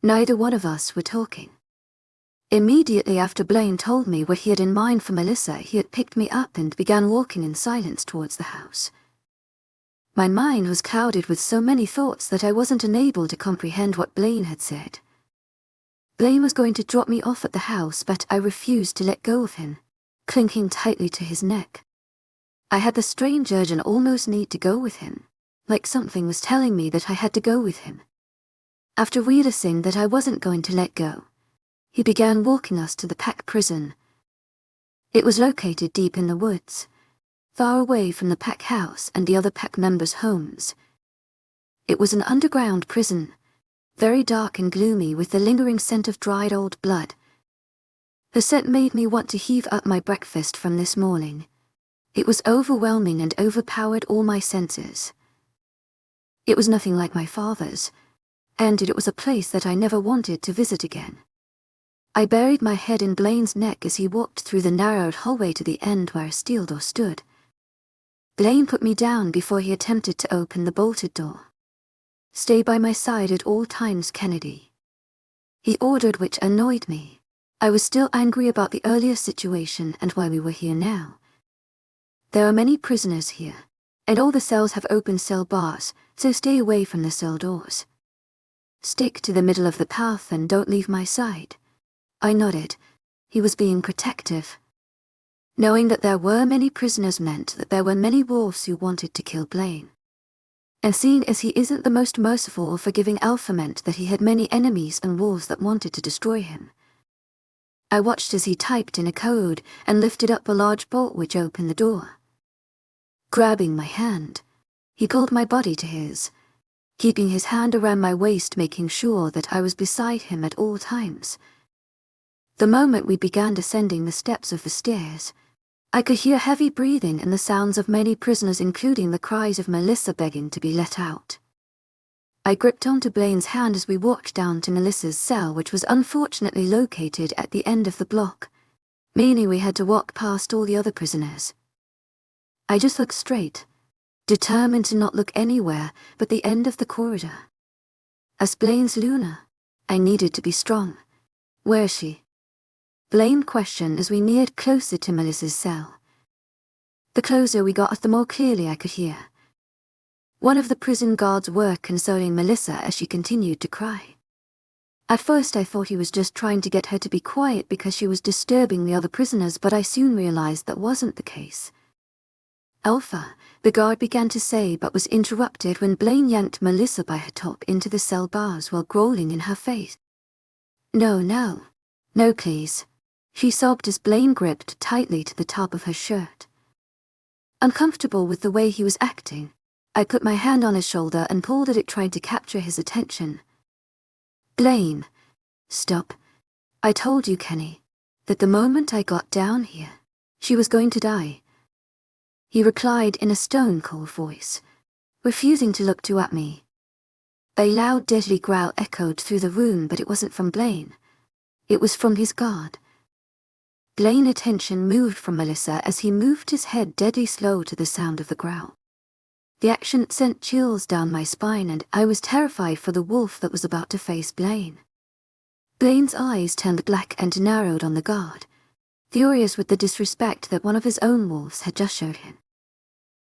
[SPEAKER 1] Neither one of us were talking. Immediately after Blaine told me what he had in mind for Mellissa, he had picked me up and began walking in silence towards the house. My mind was clouded with so many thoughts that I wasn't unable to comprehend what Blaine had said. Blaine was going to drop me off at the house, but I refused to let go of him, clinging tightly to his neck. I had the strange urge and almost need to go with him, like something was telling me that I had to go with him. After realizing that I wasn't going to let go, he began walking us to the pack prison. It was located deep in the woods, far away from the pack house and the other pack members' homes. It was an underground prison, very dark and gloomy, with the lingering scent of dried old blood. The scent made me want to heave up my breakfast from this morning. It was overwhelming and overpowered all my senses. It was nothing like my father's, and it was a place that I never wanted to visit again. I buried my head in Blaine's neck as he walked through the narrowed hallway to the end where a steel door stood. Blaine put me down before he attempted to open the bolted door. "Stay by my side at all times, Kennedy," he ordered, which annoyed me. I was still angry about the earlier situation and why we were here now. "There are many prisoners here, and all the cells have open cell bars, so stay away from the cell doors. Stick to the middle of the path and don't leave my side." I nodded. He was being protective. Knowing that there were many prisoners meant that there were many wolves who wanted to kill Blaine. And seeing as he isn't the most merciful or forgiving alpha meant that he had many enemies and wolves that wanted to destroy him. I watched as he typed in a code and lifted up a large bolt which opened the door. Grabbing my hand, he pulled my body to his, keeping his hand around my waist, making sure that I was beside him at all times. The moment we began descending the steps of the stairs, I could hear heavy breathing and the sounds of many prisoners, including the cries of Mellissa begging to be let out. I gripped onto Blaine's hand as we walked down to Melissa's cell, which was unfortunately located at the end of the block, meaning we had to walk past all the other prisoners. I just looked straight, determined to not look anywhere but the end of the corridor. As Blaine's Luna, I needed to be strong. Where is she? Blaine questioned as we neared closer to Melissa's cell. The closer we got, the more clearly I could hear. One of the prison guards were consoling Mellissa as she continued to cry. At first I thought he was just trying to get her to be quiet because she was disturbing the other prisoners, but I soon realized that wasn't the case. Alpha, the guard began to say, but was interrupted when Blaine yanked Mellissa by her top into the cell bars while growling in her face. No, please, she sobbed as Blaine gripped tightly to the top of her shirt. Uncomfortable with the way he was acting, I put my hand on his shoulder and pulled at it, trying to capture his attention. Blaine, stop. I told you, Kenny, that the moment I got down here, she was going to die. He replied in a stone-cold voice, refusing to look at me. A loud, deadly growl echoed through the room, but it wasn't from Blaine. It was from his guard. Blaine's attention moved from Mellissa as he moved his head deadly slow to the sound of the growl. The action sent chills down my spine, and I was terrified for the wolf that was about to face Blaine. Blaine's eyes turned black and narrowed on the guard, furious with the disrespect that one of his own wolves had just showed him.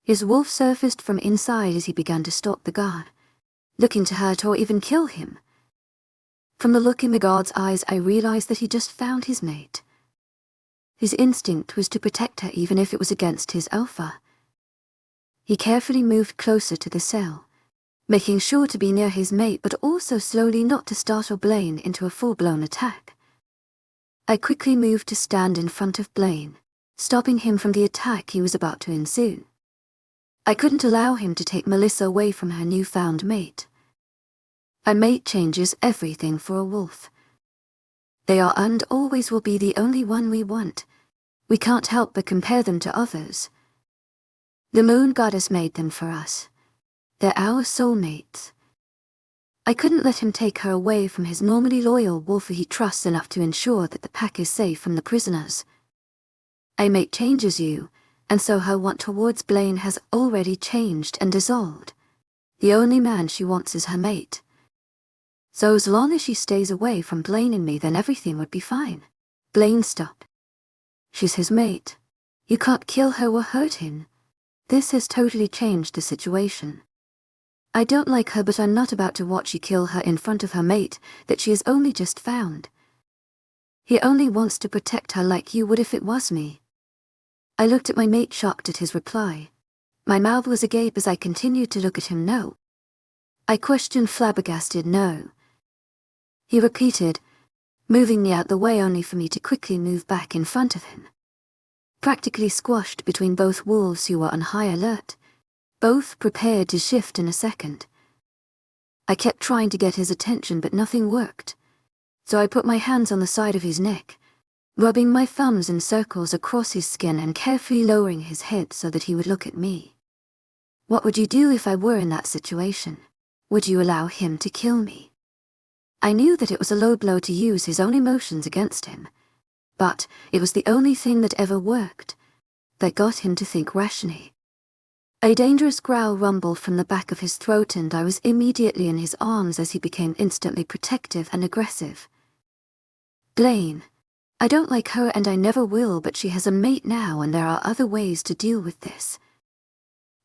[SPEAKER 1] His wolf surfaced from inside as he began to stalk the guard, looking to hurt or even kill him. From the look in the guard's eyes, I realized that he just found his mate. His instinct was to protect her even if it was against his alpha. He carefully moved closer to the cell, making sure to be near his mate but also slowly not to startle Blaine into a full-blown attack. I quickly moved to stand in front of Blaine, stopping him from the attack he was about to ensue. I couldn't allow him to take Mellissa away from her newfound mate. A mate changes everything for a wolf. They are and always will be the only one we want. We can't help but compare them to others. The moon goddess made them for us. They're our soulmates. I couldn't let him take her away from his normally loyal wolf who he trusts enough to ensure that the pack is safe from the prisoners. A mate changes you, and so her want towards Blaine has already changed and dissolved. The only man she wants is her mate. So as long as she stays away from Blaine and me, then everything would be fine. Blaine, stop. She's his mate. You can't kill her or hurt him. This has totally changed the situation. I don't like her, but I'm not about to watch you kill her in front of her mate that she has only just found. He only wants to protect her like you would if it was me. I looked at my mate, shocked at his reply. My mouth was agape as I continued to look at him. No. I questioned, flabbergasted. No. He repeated, moving me out the way only for me to quickly move back in front of him. Practically squashed between both wolves who were on high alert, both prepared to shift in a second. I kept trying to get his attention, but nothing worked, so I put my hands on the side of his neck, rubbing my thumbs in circles across his skin and carefully lowering his head so that he would look at me. What would you do if I were in that situation? Would you allow him to kill me? I knew that it was a low blow to use his own emotions against him, but it was the only thing that ever worked, that got him to think rationally. A dangerous growl rumbled from the back of his throat, and I was immediately in his arms as he became instantly protective and aggressive. Blaine, I don't like her and I never will, but she has a mate now and there are other ways to deal with this.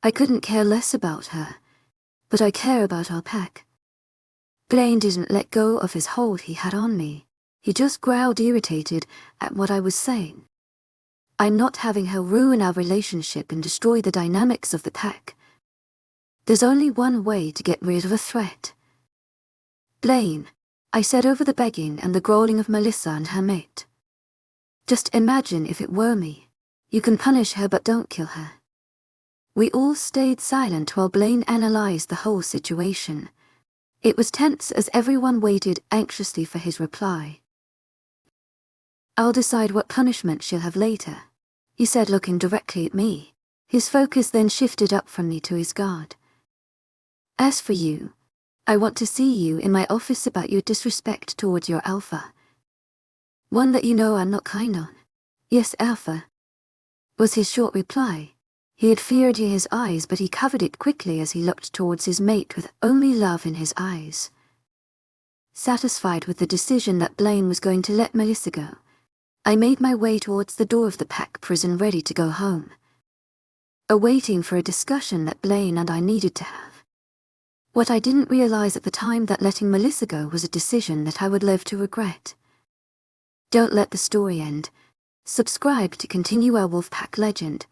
[SPEAKER 1] I couldn't care less about her, but I care about our pack. Blaine didn't let go of his hold he had on me. He just growled, irritated at what I was saying. I'm not having her ruin our relationship and destroy the dynamics of the pack. There's only one way to get rid of a threat. Blaine, I said over the begging and the growling of Mellissa and her mate. Just imagine if it were me. You can punish her but don't kill her. We all stayed silent while Blaine analyzed the whole situation. It was tense as everyone waited anxiously for his reply. I'll decide what punishment she'll have later, he said, looking directly at me. His focus then shifted up from me to his guard. As for you, I want to see you in my office about your disrespect towards your alpha. One that you know I'm not kind on. Yes, alpha, was his short reply. He had feared in his eyes, but he covered it quickly as he looked towards his mate with only love in his eyes. Satisfied with the decision that Blaine was going to let Mellissa go, I made my way towards the door of the pack prison, ready to go home, awaiting for a discussion that Blaine and I needed to have. What I didn't realize at the time that letting Mellissa go was a decision that I would live to regret. Don't let the story end. Subscribe to continue Werewolf Pack Legend.